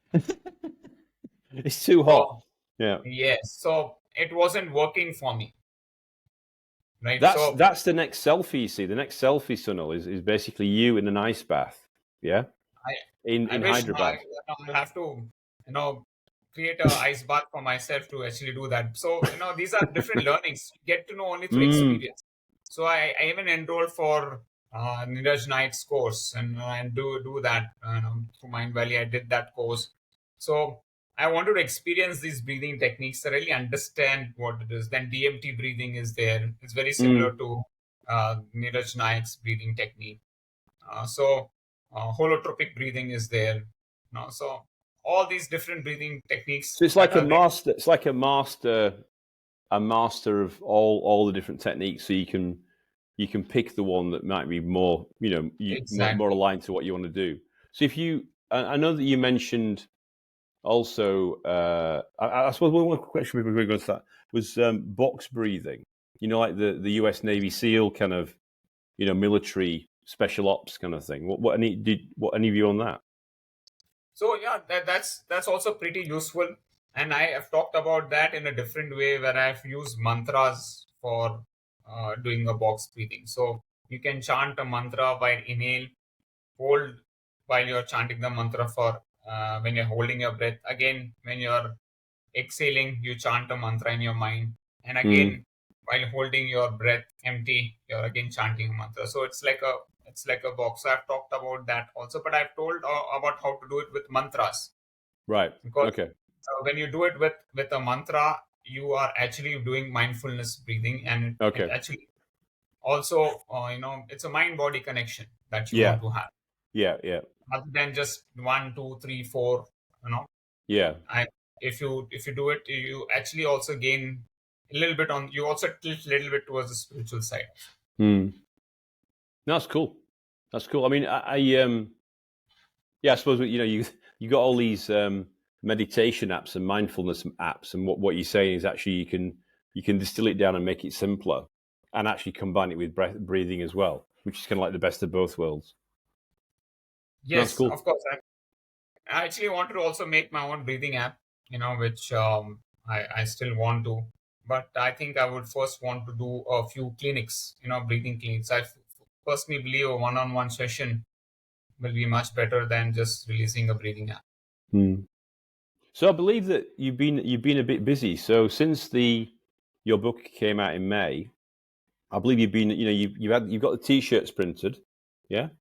It's too hot. Yeah. Yes, so it wasn't working for me. Right. That's the next selfie. You see, the next selfie, Sunil, is basically you in an ice bath. Yeah. In Hyderabad. I'll have to, create an ice bath for myself to actually do that. So, these are different learnings. You get to know only through experience. So I even enrolled for Neeraj Naik's course and do that through Mind Valley. I did that course. So I wanted to experience these breathing techniques to really understand what it is. Then DMT breathing is there. It's very similar to Neeraj Naik's breathing technique. So holotropic breathing is there. So all these different breathing techniques. So it's like a master. It's like a master of all the different techniques. So you can pick the one that might be more more aligned to what you want to do. So I know that you mentioned also. I suppose one question before we go to that was box breathing. Like the U.S. Navy SEAL kind of military special ops kind of thing. What any view on that? So yeah, that's also pretty useful, and I have talked about that in a different way where I've used mantras for doing a box breathing. So you can chant a mantra while inhale, hold while you're chanting the mantra for when you're holding your breath. Again, when you're exhaling, you chant a mantra in your mind, and again while holding your breath empty, you're again chanting a mantra. So it's like a box. So I've talked about that also, but I've told about how to do it with mantras. Right. Because okay. When you do it with a mantra, you are actually doing mindfulness breathing, and it actually also it's a mind-body connection that you want to have. Yeah. Rather than just 1, 2, 3, 4. Yeah. if you do it, you actually also gain a little bit on. You also tilt a little bit towards the spiritual side. That's cool. That's cool. I mean, I suppose you got all these meditation apps and mindfulness apps, and what you're saying is actually you can distill it down and make it simpler, and actually combine it with breathing as well, which is kind of like the best of both worlds. Yes, cool. Of course. I actually wanted to also make my own breathing app, which I still want to. But I think I would first want to do a few clinics, breathing clinics. I personally believe a one-on-one session will be much better than just releasing a breathing app. So I believe that you've been a bit busy. So since your book came out in May, I believe you've been you've got the t-shirts printed, yeah, a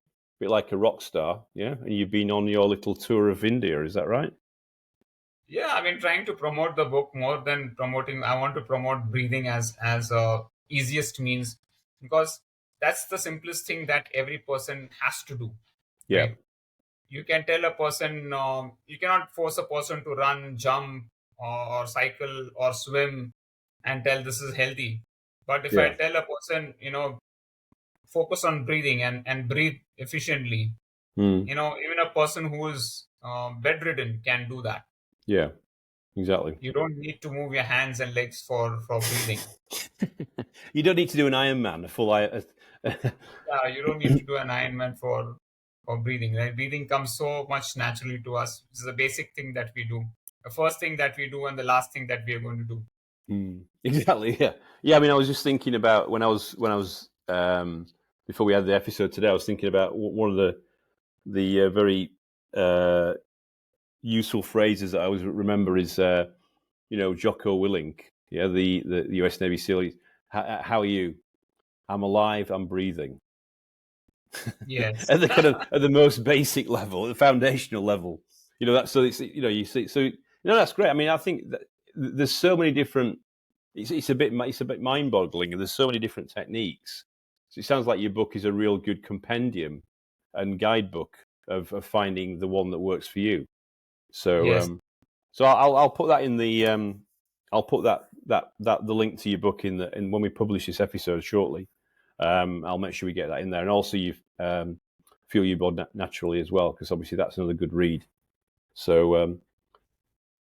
bit like a rock star, yeah, and you've been on your little tour of India. Is that right? Yeah, I've been trying to promote the book more than promoting. I want to promote breathing as easiest means, because that's the simplest thing that every person has to do. Yeah. Right? You can tell a person, you cannot force a person to run, jump, or cycle or swim and tell this is healthy. But if I tell a person, focus on breathing and breathe efficiently, even a person who is bedridden can do that. Yeah, exactly. You don't need to move your hands and legs for breathing. You don't need to do an Ironman, a full Iron. Yeah, you don't need to do an Ironman for breathing. Right? Breathing comes so much naturally to us. It's the basic thing that we do. The first thing that we do and the last thing that we are going to do. Exactly. Yeah. Yeah. I mean, I was just thinking about when I was before we had the episode today. I was thinking about one of the very useful phrases that I always remember is Jocko Willink, the US Navy SEAL. How are you? I'm alive. I'm breathing. Yes. At the kind of at the most basic level, the foundational level. That's so it's you see so that's great. I mean, I think that there's so many different. It's a bit mind-boggling, and there's so many different techniques. So it sounds like your book is a real good compendium and guidebook of finding the one that works for you. So yes. So I'll put that in the I'll put that the link to your book in when we publish this episode shortly. I'll make sure we get that in there, and also you Fuel Your Bod Naturally as well, because obviously that's another good read. So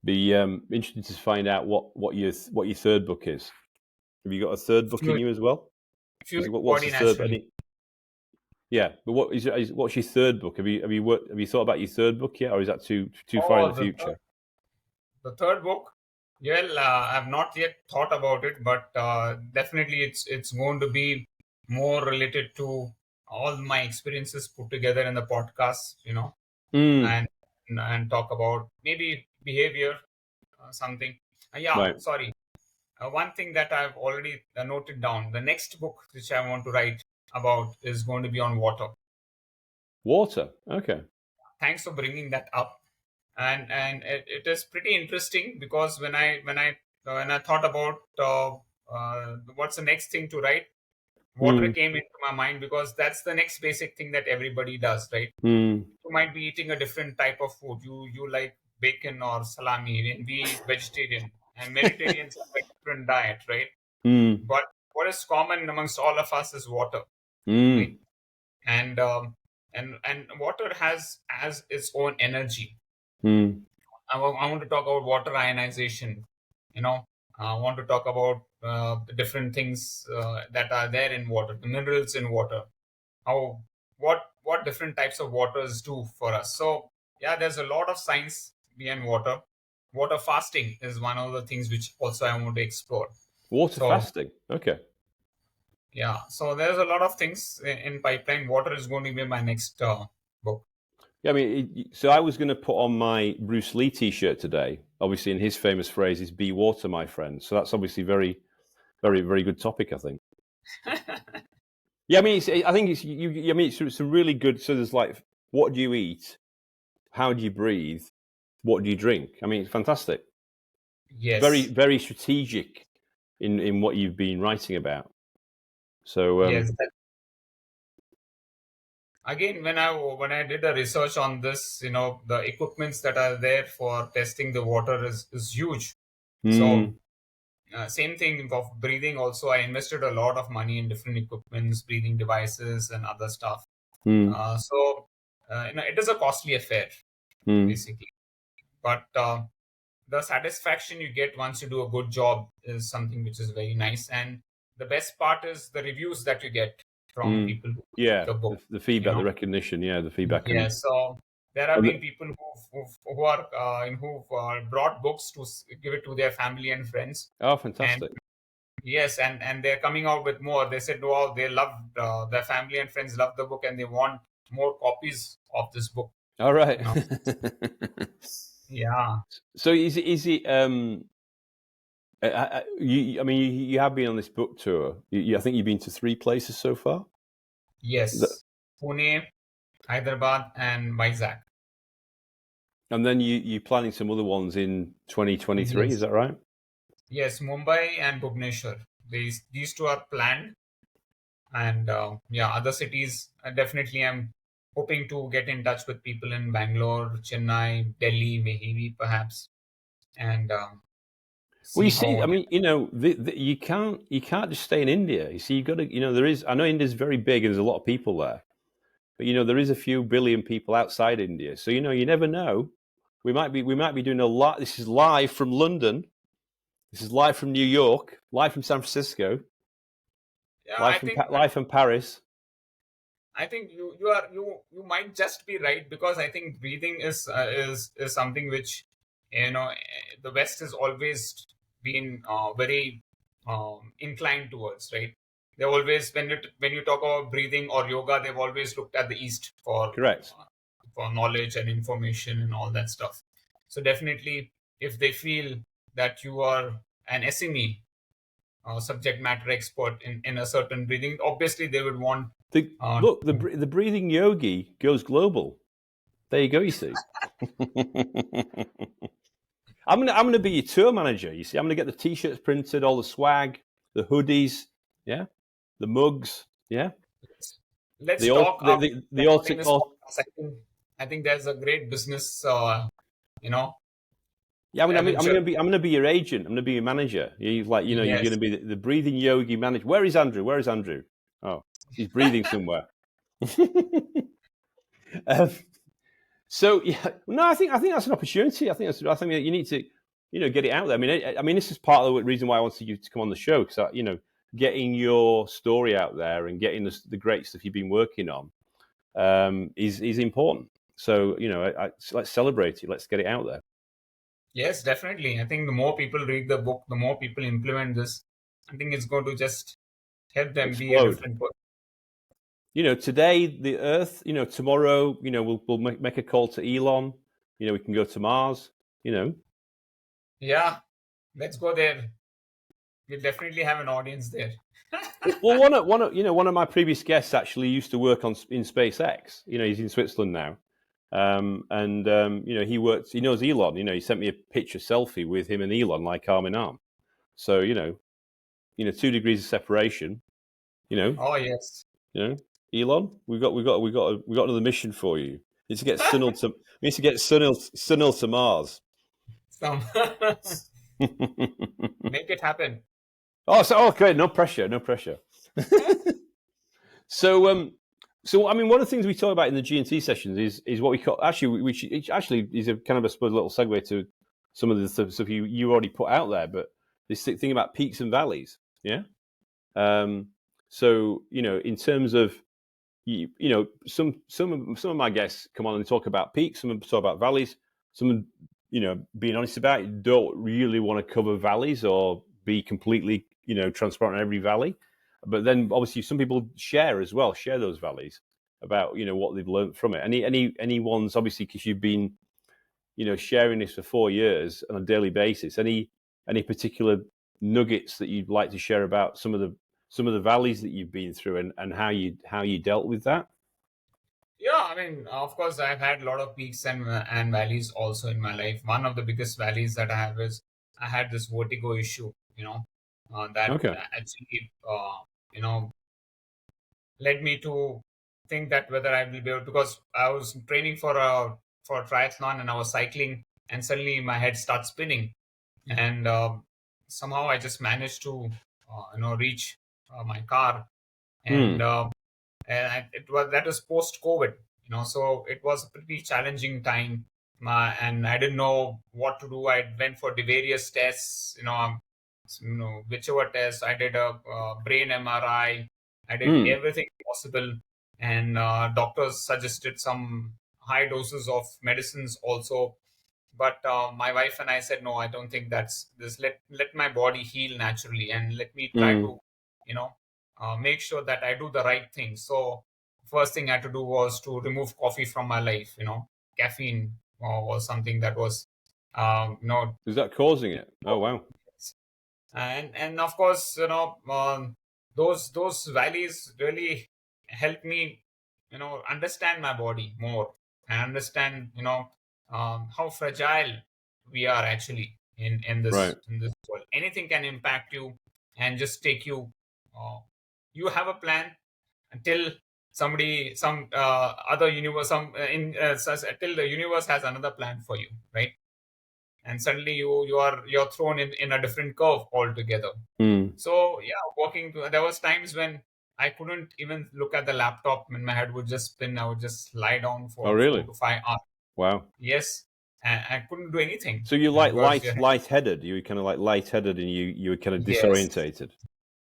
be interested to find out what your third book is. Have you got a third book in you as well? What's the third? Yeah, but what's your third book? Have you thought about your third book yet, or is that too far in the future? The third book, well, I've not yet thought about it, but definitely it's going to be more related to all my experiences put together in the podcast, and talk about maybe behavior, something. Right. Sorry. One thing that I've already noted down, the next book which I want to write about is going to be on water. Water. Okay. Thanks for bringing that up. And it is pretty interesting, because when I thought about what's the next thing to write, water came into my mind, because that's the next basic thing that everybody does, right? You might be eating a different type of food. You like bacon or salami, and we vegetarian, and Mediterraneans have a different diet, right? But what is common amongst all of us is water, right? And water has its own energy. I want to talk about water ionization. I want to talk about the different things that are there in water, the minerals in water, what different types of waters do for us. So yeah, there's a lot of science behind water. Water fasting is one of the things which also I want to explore. Fasting. Okay. Yeah, so there's a lot of things in pipeline. Water is going to be my next book. Yeah, I mean, so I was going to put on my Bruce Lee T-shirt today. Obviously, in his famous phrase is "Be water, my friend." So that's obviously very, very, very good topic, I think. Yeah, I mean, I think it's you. I mean, it's a really good. So there's like, what do you eat? How do you breathe? What do you drink? I mean, it's fantastic. Yes. Very, very strategic in what you've been writing about. So yes, again, when I did the research on this, the equipments that are there for testing the water is huge. So same thing of breathing. Also, I invested a lot of money in different equipments, breathing devices, and other stuff. It is a costly affair, basically. But the satisfaction you get once you do a good job is something which is very nice. And the best part is the reviews that you get from people who read the book. The feedback, the recognition, the feedback. Yeah, so there have been people who are brought books to give it to their family and friends. Oh, fantastic! Yes, and they're coming out with more. They said, "Wow, they loved their family and friends love the book, and they want more copies of this book." All right. Yeah. So is it? You have been on this book tour. I think you've been to 3 places so far. Yes, Pune, Hyderabad, and Vizag. And then you're planning some other ones in 2023. Is that right? Yes, Mumbai and Bhubaneswar. These 2 are planned, and other cities. Definitely, I'm hoping to get in touch with people in Bangalore, Chennai, Delhi, maybe perhaps, and. Well, you see, I mean, you can't just stay in India. You see, you've got to, I know India's very big and there's a lot of people there, but there is a few billion people outside India. So you never know. We might be doing a lot. This is live from London. This is live from New York. Live from San Francisco. Yeah, live from Paris. I think you might just be right, because I think breathing is something which the West has always been very inclined towards, right? They always, when you talk about breathing or yoga, they've always looked at the East for correct for knowledge and information and all that stuff. So definitely, if they feel that you are an SME, subject matter expert in a certain breathing, obviously they would want. The breathing yogi goes global. There you go. You see. I'm gonna be your tour manager. You see, I'm gonna get the T-shirts printed, all the swag, the hoodies, the mugs, Let's talk. I think there's a great business. Yeah, I'm gonna be your agent. I'm gonna be your manager. You're gonna be the breathing yogi manager. Where is Andrew? Oh, he's breathing somewhere. So I think that's an opportunity. I think that you need to, get it out there. I mean, this is part of the reason why I wanted you to come on the show, because getting your story out there and getting the great stuff you've been working on is important. So let's celebrate it. Let's get it out there. Yes, definitely. I think the more people read the book, the more people implement this. I think it's going to just help them be a different person. Today the Earth. Tomorrow. We'll make a call to Elon. We can go to Mars. Yeah, let's go there. We'll definitely have an audience there. Well, one of my previous guests actually used to work in SpaceX. He's in Switzerland now. He knows Elon. He sent me a picture selfie with him and Elon, like arm in arm. So 2 degrees of separation. Oh yes. Elon, we've got another mission for you. It's to get Sunil to Mars. Make it happen. Oh, great! No pressure. So, I mean, one of the things we talk about in the G&T sessions is what we call, which actually is a kind of, I suppose, a little segue to some of the stuff you already put out there, but this thing about peaks and valleys, yeah? So, in terms of, some of my guests come on and talk about peaks, some talk about valleys, some, being honest about it, don't really want to cover valleys or be completely, transparent on every valley. But then obviously some people share those valleys about, what they've learned from it. Any ones, obviously, because you've been, sharing this for 4 years on a daily basis, any particular nuggets that you'd like to share about some of the valleys that you've been through and how you dealt with that? Yeah, I mean, of course, I've had a lot of peaks and valleys also in my life. One of the biggest valleys that I have is I had this vertigo issue, that actually, led me to think that whether I will be able, because I was training for a triathlon and I was cycling, and suddenly my head starts spinning, and somehow I just managed to reach my car, and it was, that was post COVID, so it was a pretty challenging time. And I didn't know what to do. I went for the various tests, whichever test. I did a brain MRI. I did everything possible, and doctors suggested some high doses of medicines also. But my wife and I said, no, I don't think that's this. Let my body heal naturally, and let me try to, make sure that I do the right thing. So first thing I had to do was to remove coffee from my life. Caffeine was something that was, Is that causing it? Oh wow. And of course, those valleys really helped me, understand my body more, and understand, how fragile we are actually in this Right. world. Anything can impact you and just take you. You have a plan until some other universe, till the universe has another plan for you, right? And suddenly you're thrown in a different curve altogether. So there was times when I couldn't even look at the laptop, and my head would just spin. I would just lie down for Oh really? 4 to 5 hours. Wow. Yes, and I couldn't do anything. So you like lightheaded? You were kind of like lightheaded, and you were kind of disorientated.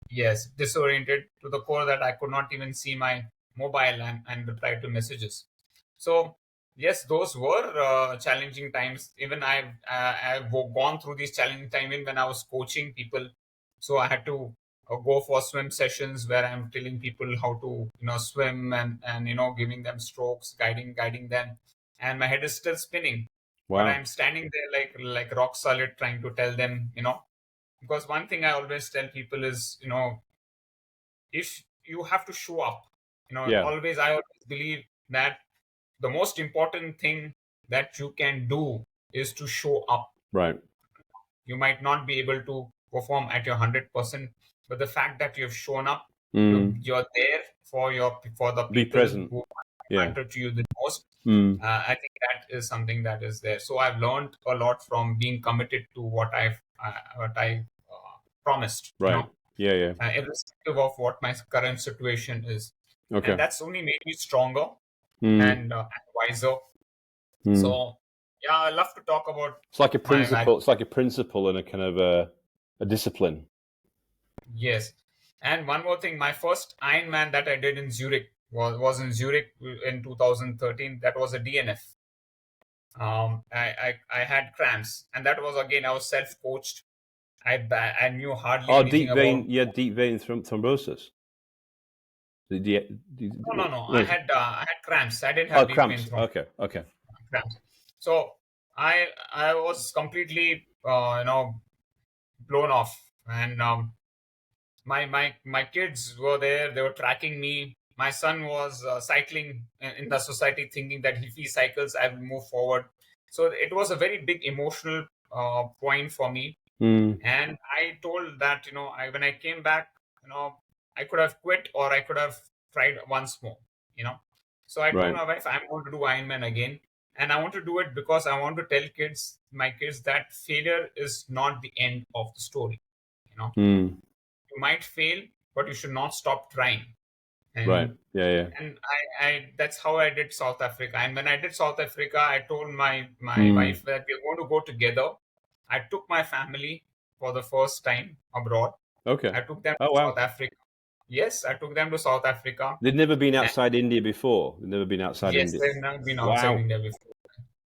Yes, disoriented to the core, that I could not even see my mobile and reply to messages. So yes, those were challenging times. Even I've gone through these challenging times even when I was coaching people. So I had to go for swim sessions where I'm telling people how to swim, and giving them strokes, guiding them, and my head is still spinning. Wow. But I'm standing there like rock solid, trying to tell them, because one thing I always tell people is, if you have to show up, I always believe that the most important thing that you can do is to show up. Right. You might not be able to perform at your 100%, but the fact that you've shown up, you're there for the people be present, who matter to you the most. I think that is something that is there. So I've learned a lot from being committed to what I promised. Right. Yeah. Irrespective of what my current situation is. Okay. And that's only made me stronger and wiser. So yeah, I love to talk about. It's like a principle. It's like a principle and a kind of a discipline. Yes. And one more thing, my first Ironman that I did in Zurich was in Zurich in 2013. That was a DNF. I had cramps, and that was, again, I was self-coached. I knew hardly anything about. You had deep vein thrombosis. No. I had cramps. I didn't have deep vein thrombosis. Okay. Cramps. So I was completely blown off, and my kids were there. They were tracking me. My son was cycling in the society, thinking that if he cycles, I will move forward. So it was a very big emotional point for me. And I told that, when I came back, I could have quit, or I could have tried once more, So I told my wife, I'm going to do Ironman again. And I want to do it because I want to tell my kids that failure is not the end of the story. You might fail, but you should not stop trying. And, Yeah. And I that's how I did South Africa. And when I did South Africa, I told my wife that we're going to go together. I took my family for the first time abroad. Okay. I took them to South Africa. Yes, I took them to South Africa. They'd never been outside India before. They'd never been outside India. Yes, they've never been outside India before.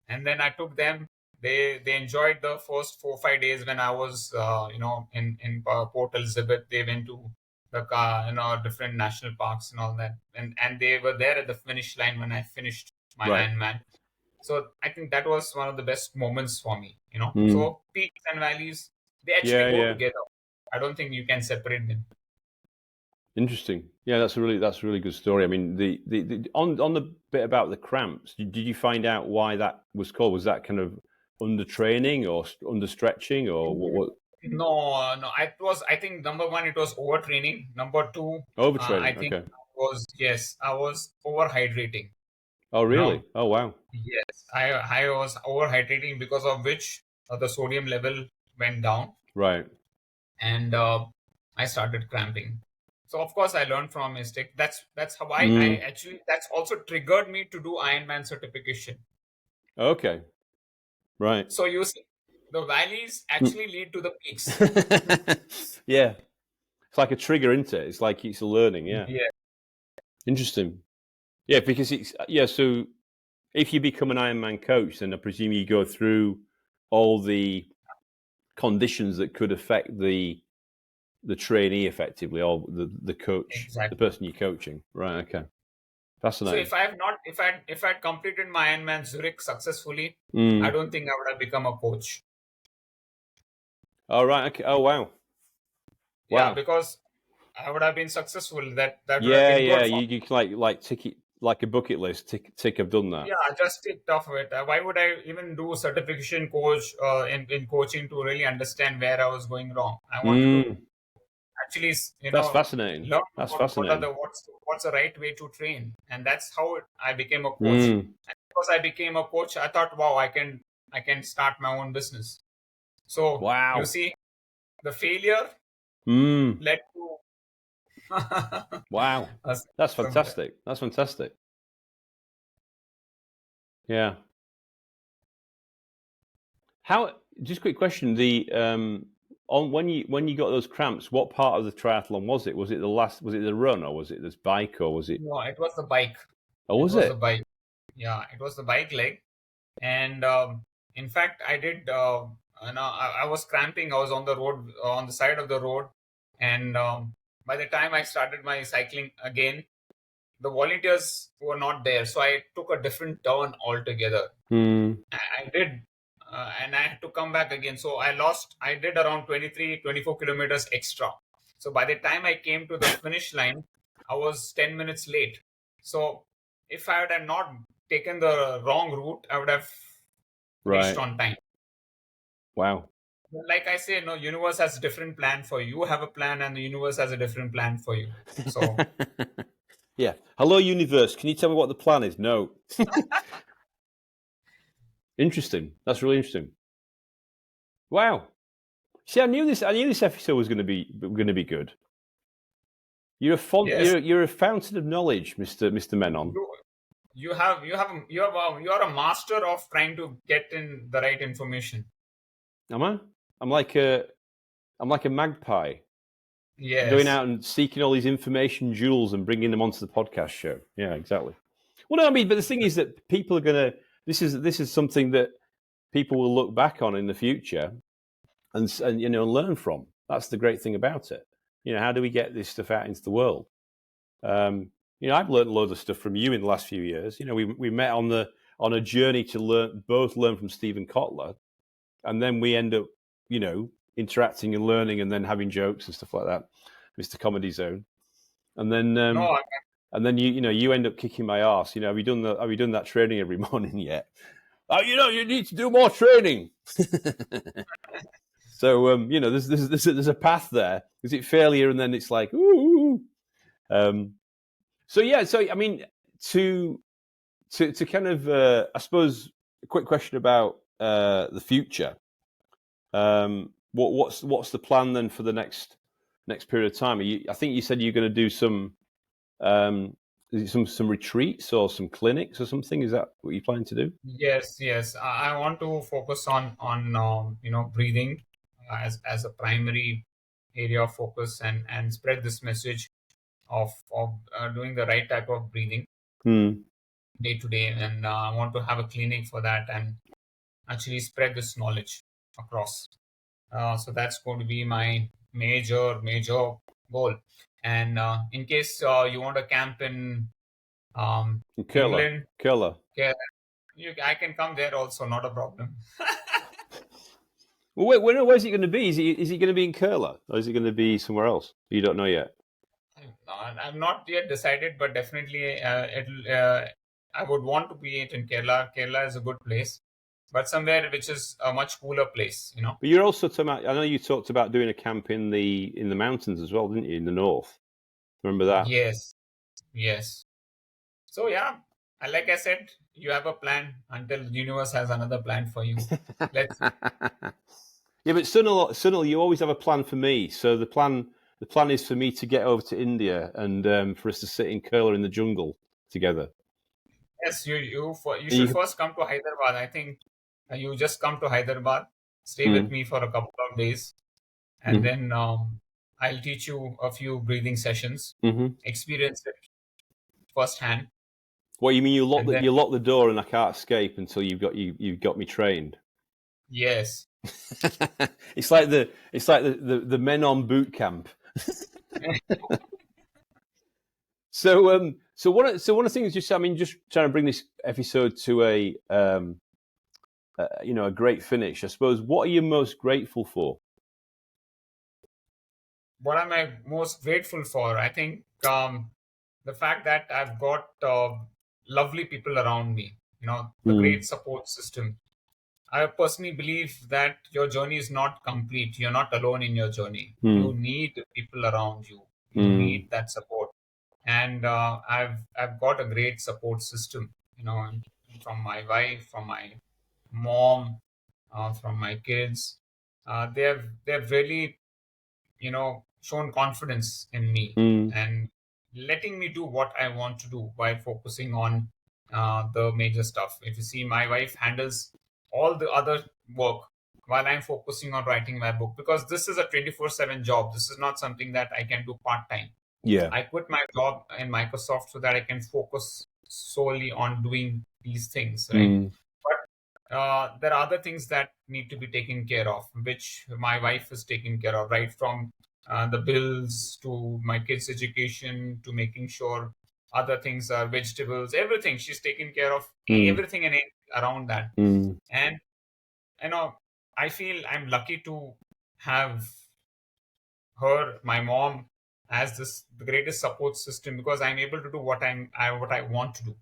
And then I took them. They enjoyed the first 4-5 days when I was, in Port Elizabeth. They went to the different national parks and all that, and they were there at the finish line when I finished my Ironman. So I think that was one of the best moments for me. So peaks and valleys, they actually go together. I don't think you can separate them. Interesting. Yeah, that's a really good story. I mean, the on the bit about the cramps, did you find out why that was called? Was that kind of under training or under stretching, or what? No. I think number one, it was overtraining. Number two, overtraining. I think I was overhydrating. Oh, really? Now, Oh, wow. yes, I was overhydrating, because of which the sodium level went down, Right. and I started cramping. So of course I learned from mistake. That's how I Mm. actually, that's also triggered me to do Ironman certification. Okay. Right. So you see, the valleys Mm. actually lead to the peaks. Yeah. It's like a trigger, isn't it? It's like it's a learning. Yeah. Yeah, Interesting. Yeah, because it's so if you become an Ironman coach, then I presume you go through all the conditions that could affect the trainee effectively, or the coach, the exactly. person you're coaching. Right. Okay. So Fascinating. if I have not, if I had completed my Ironman Zurich successfully, I Mm. don't think I would have become a coach. Oh, right. Okay. Oh, wow. Yeah, Wow. because I would have been successful. That would have Yeah, been yeah. good for You can like tick it like a bucket list. Tick. I've done that. Yeah, I just ticked off of it. Why would I even do certification coach in coaching to really understand where I was going wrong? I wanted to Mm. actually, That's fascinating. learn That's about fascinating. what's the right way to train, and that's how I became a coach. Mm. And because I became a coach, I thought, wow, I can start my own business. So you Wow. see, the failure Mm. led to Wow. a That's somewhere. fantastic. That's fantastic. Yeah. How? Just a quick question. The on when you got those cramps, what part of the triathlon was it? Was it the last? Was it the run, or was it this bike, or was it? No, it was the bike. Oh, It was was the it? bike. Yeah, it was the bike leg. And in fact, I did. I was cramping. I was on the road, on the side of the road, and by the time I started my cycling again, the volunteers were not there. So I took a different turn altogether. Hmm. I did, and I had to come back again. So I lost. I did around 23, 24 kilometers extra. So by the time I came to the finish line, I was 10 minutes late. So if I had not taken the wrong route, I would have reached Right. on time. Wow. Like I say, no, universe has a different plan for you. You have a plan, and the universe has a different plan for you. So Yeah. Hello, universe. Can you tell me what the plan is? No. Interesting. That's really interesting. Wow. See, I knew this episode was going to be good. You're a yes, you're a fountain of knowledge, Mr. Menon. you are a master of trying to get in the right information. Am I? I'm like a magpie going Yes, out and seeking all these information jewels and bringing them onto the podcast show. Yeah, exactly. Well, no, I mean, but the thing is that people are gonna. This is something that people will look back on in the future and learn from. That's the great thing about it. How do we get this stuff out into the world? I've learned loads of stuff from you in the last few years. We met on a journey to both learn from Stephen Kotler, and then we end up, interacting and learning, and then having jokes and stuff like that, Mr. Comedy Zone, and then no, you end up kicking my ass. Have you done that training every morning yet? Oh, you need to do more training. So there's a path there. Is it failure, and then it's like ooh. So I mean, to kind of I suppose a quick question about the future. What's the plan then for the next period of time? I think you said you're going to do some some retreats or some clinics or something. Is that what you plan to do? yes. I want to focus on breathing as a primary area of focus, and spread this message of doing the right type of breathing Hmm. day to day, and I want to have a clinic for that and actually spread this knowledge across. So that's going to be my major goal. And in case you want to camp in In Curler. England, yeah, I can come there also, not a problem. Well, where's it going to be? Is it going to be in Curler, or is it going to be somewhere else? You don't know yet. I'm not yet decided, but definitely I would want to be it in Kerala. Kerala is a good place, but somewhere which is a much cooler place. But you're also talking about. I know you talked about doing a camp in the mountains as well, didn't you? In the north. Remember that? Yes, Yes. So yeah, and like I said, you have a plan until the universe has another plan for you. Let's see. Yeah, but Sunil, you always have a plan for me. So the plan is for me to get over to India and for us to sit in Kerala in the jungle together. Yes, you should You, first come to Hyderabad. I think you just come to Hyderabad, stay with mm, me for a couple of days, and mm, then I'll teach you a few breathing sessions, mm-hmm. experience it firsthand, What you mean? and then You lock the door and I can't escape until you've got me trained. yes. It's like the Menon boot camp. So one of the things, just trying to bring this episode to a great finish. I suppose. What are you most grateful for? What am I most grateful for? I think the fact that I've got lovely people around me, the great support system. I personally believe that your journey is not complete. You're not alone in your journey. You need people around you. You need that support, and I've got a great support system. From my wife, from my mom, from my kids. They've really shown confidence in me and letting me do what I want to do while focusing on the major stuff. If you see, my wife handles all the other work while I'm focusing on writing my book, because this is a 24/7 job. This is not something that I can do part time. Yeah. I quit my job in Microsoft so that I can focus solely on doing these things, right? But there are other things that need to be taken care of, which my wife is taking care of, right from the bills to my kids' education to making sure other things are vegetables, everything. She's taking care of everything and around that. And I feel I'm lucky to have her, my mom, as the greatest support system, because I'm able to do what I want to do.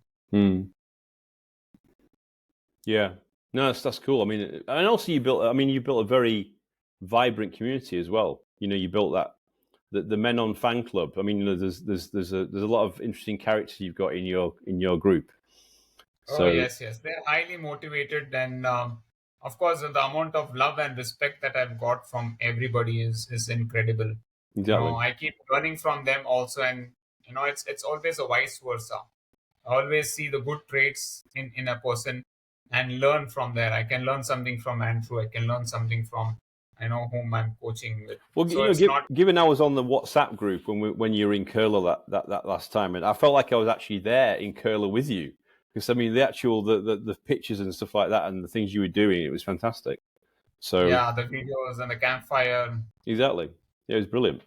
Yeah. No, that's cool. I mean, and also you built a very vibrant community as well. You built the Menon fan club. I mean, there's a lot of interesting characters you've got in your group. Oh, So yes. They're highly motivated. And of course, the amount of love and respect that I've got from everybody is incredible. exactly. I keep learning from them also. And, it's always a vice versa. I always see the good traits in a person and learn from there. I can learn something from Andrew. I can learn something from, whom I'm coaching with. Well, So it's not. given I was on the WhatsApp group when you were in Kerala that last time, and I felt like I was actually there in Kerala with you, because I mean the pictures and stuff like that and the things you were doing, it was fantastic. So Yeah, the videos and the campfire. exactly, yeah, it was brilliant.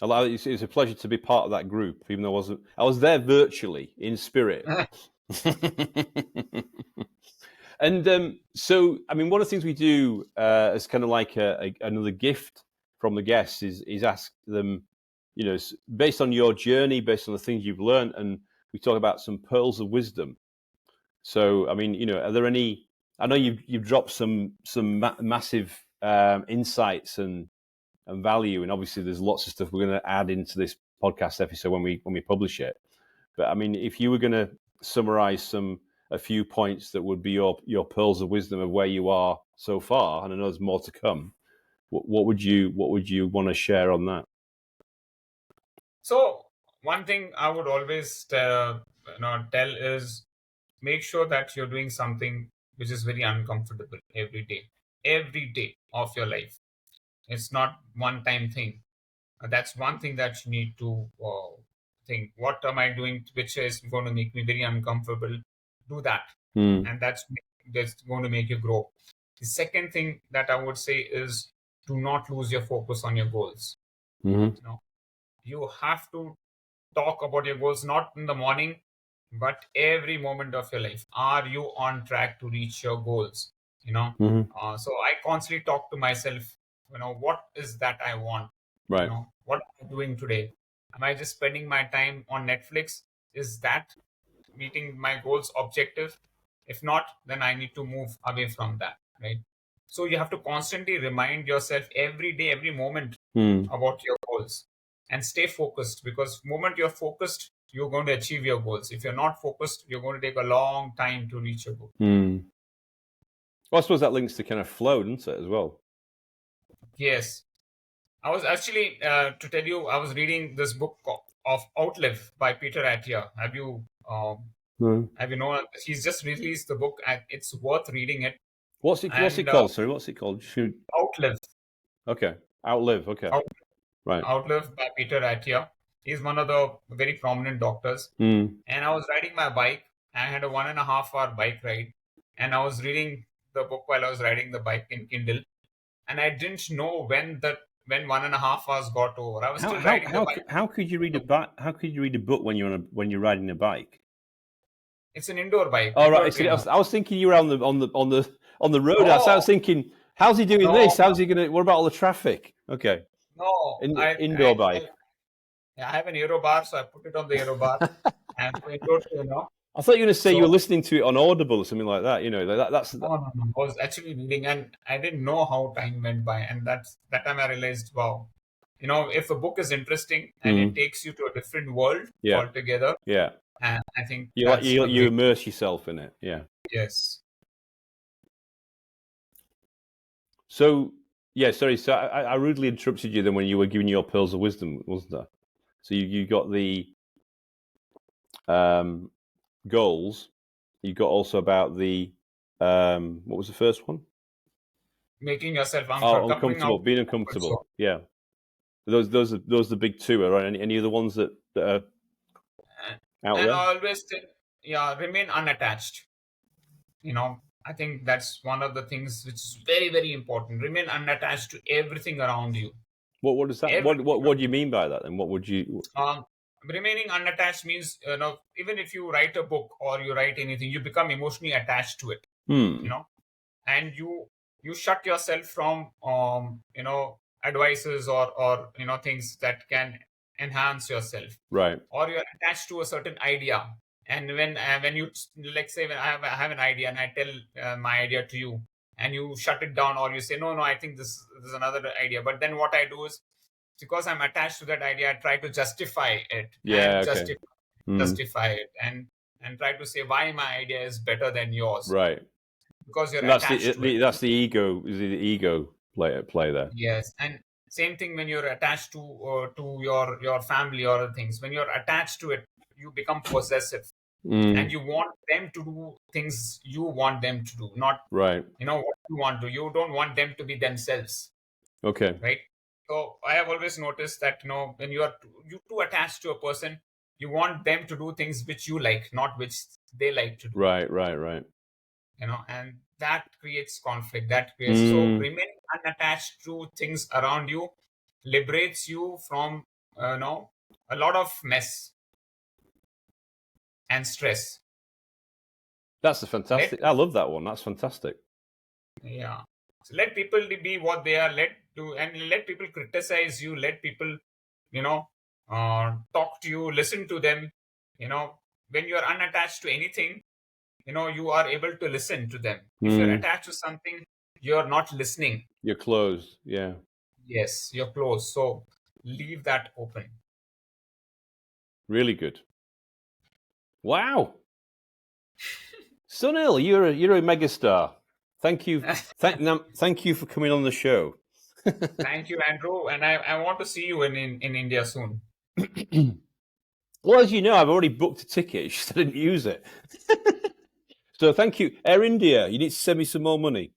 It was a pleasure to be part of that group, even though I was there virtually in spirit. And so, I mean, one of the things we do as kind of like another gift from the guests is ask them, based on your journey, based on the things you've learned, and we talk about some pearls of wisdom. So, I mean, are there any? I know you've dropped some massive insights and value, and obviously there's lots of stuff we're going to add into this podcast episode when we publish it. But I mean, if you were going to summarize a few points that would be your pearls of wisdom of where you are so far, and I know there's more to come, what would you want to share on that? So one thing I would always tell is make sure that you're doing something which is very uncomfortable every day of your life. It's not one time thing. That's one thing that you need to think. What am I doing which is going to make me very uncomfortable? Do that, and that's going to make you grow. The second thing that I would say is do not lose your focus on your goals. You have to talk about your goals not in the morning but every moment of your life. Are you on track to reach your goals? So I constantly talk to myself, what is that I want? Right. What am I doing today? Am I just spending my time on Netflix? Is that meeting my goals objective? If not, then I need to move away from that, right? So you have to constantly remind yourself every day, every moment about your goals. and stay focused, because the moment you're focused, you're going to achieve your goals. If you're not focused, you're going to take a long time to reach your goal. Well, I suppose that links to kind of flow, doesn't it, as well? Yes. I was actually, to tell you, I was reading this book of Outlive by Peter Attia. Have you No. known? He's just released the book, and it's worth reading it. What's it called? Sorry, what's it called? Shoot. Outlive. Okay. Outlive. Okay. Right. Outlive by Peter Attia. He's one of the very prominent doctors. And I was riding my bike. I had a 1.5 hour bike ride, and I was reading the book while I was riding the bike in Kindle, and I didn't know when 1.5 hours got over. I was still riding the bike. How could you read How could you read a book when you're riding a bike? It's an indoor bike. Oh, right. I was thinking you were on the road. No. I was thinking, how's he doing this? How's he gonna? What about all the traffic? Okay. No, indoor bike. I have an aero bar, so I put it on the aero bar. And indoor, I thought you were going to say you were listening to it on Audible or something like that. That's. No. I was actually reading, and I didn't know how time went by. And that time I realized, wow, if a book is interesting and it takes you to a different world altogether. Yeah. And I think you immerse yourself in it. Yeah. Yes. So sorry. So I rudely interrupted you then when you were giving your pearls of wisdom, wasn't there? So you got the goals. You got also about the what was the first one? Making yourself uncomfortable, being uncomfortable. Yeah, those are the big two. Right? Any other ones that are out there? And I always remain unattached. I think that's one of the things which is very, very important. Remain unattached to everything around you. What is that? What do you mean by that? And what would you? Remaining unattached means, even if you write a book or you write anything, you become emotionally attached to it. And you shut yourself from advices or things that can enhance yourself. Right. Or you're attached to a certain idea. And when you, like, say, when I have an idea and I tell my idea to you, and you shut it down, or you say, no, I think this is another idea. But then what I do is, because I'm attached to that idea, I try to justify it. Yeah, justify it and try to say why my idea is better than yours. Right. Because you're attached to it. That's the ego. Is the ego play there? Yes, and same thing when you're attached to your family or other things. When you're attached to it, you become possessive. And you want them to do things you want them to do, not right. What you want to. You don't want them to be themselves. Okay. Right. So I have always noticed that when you too attached to a person, you want them to do things which you like, not which they like to do. Right. And that creates conflict. So remaining unattached to things around you liberates you from a lot of mess and stress. That's fantastic. I love that one. That's fantastic. Yeah. So let people be what they are. Let people criticize you. Let people, talk to you. Listen to them. When you are unattached to anything, you are able to listen to them. If you're attached to something, you're not listening. You're closed. Yeah. Yes, you're closed. So leave that open. Really good. Wow. Sunil, you're a megastar. Thank you. Thank you for coming on the show. Thank you, Andrew. And I want to see you in India soon. Well, as you know, I've already booked a ticket. You just didn't use it. So thank you. Air India, you need to send me some more money.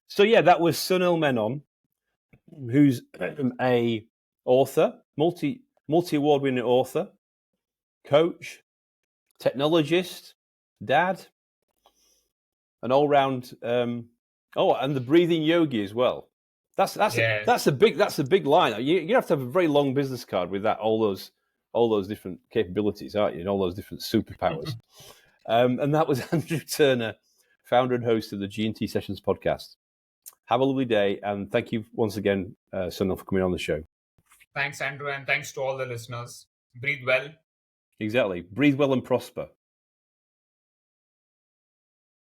So yeah, that was Sunil Menon, who's a author, multi-award winning author, coach, technologist, dad, an all-round and the breathing yogi as well. That's a big line. You have to have a very long business card with that, all those different capabilities, aren't you? And all those different superpowers. And that was Andrew Turner, founder and host of the G&T Sessions Podcast. Have a lovely day, and thank you once again, Sunil, for coming on the show. Thanks, Andrew, and thanks to all the listeners. Breathe well. Exactly. Breathe well and prosper.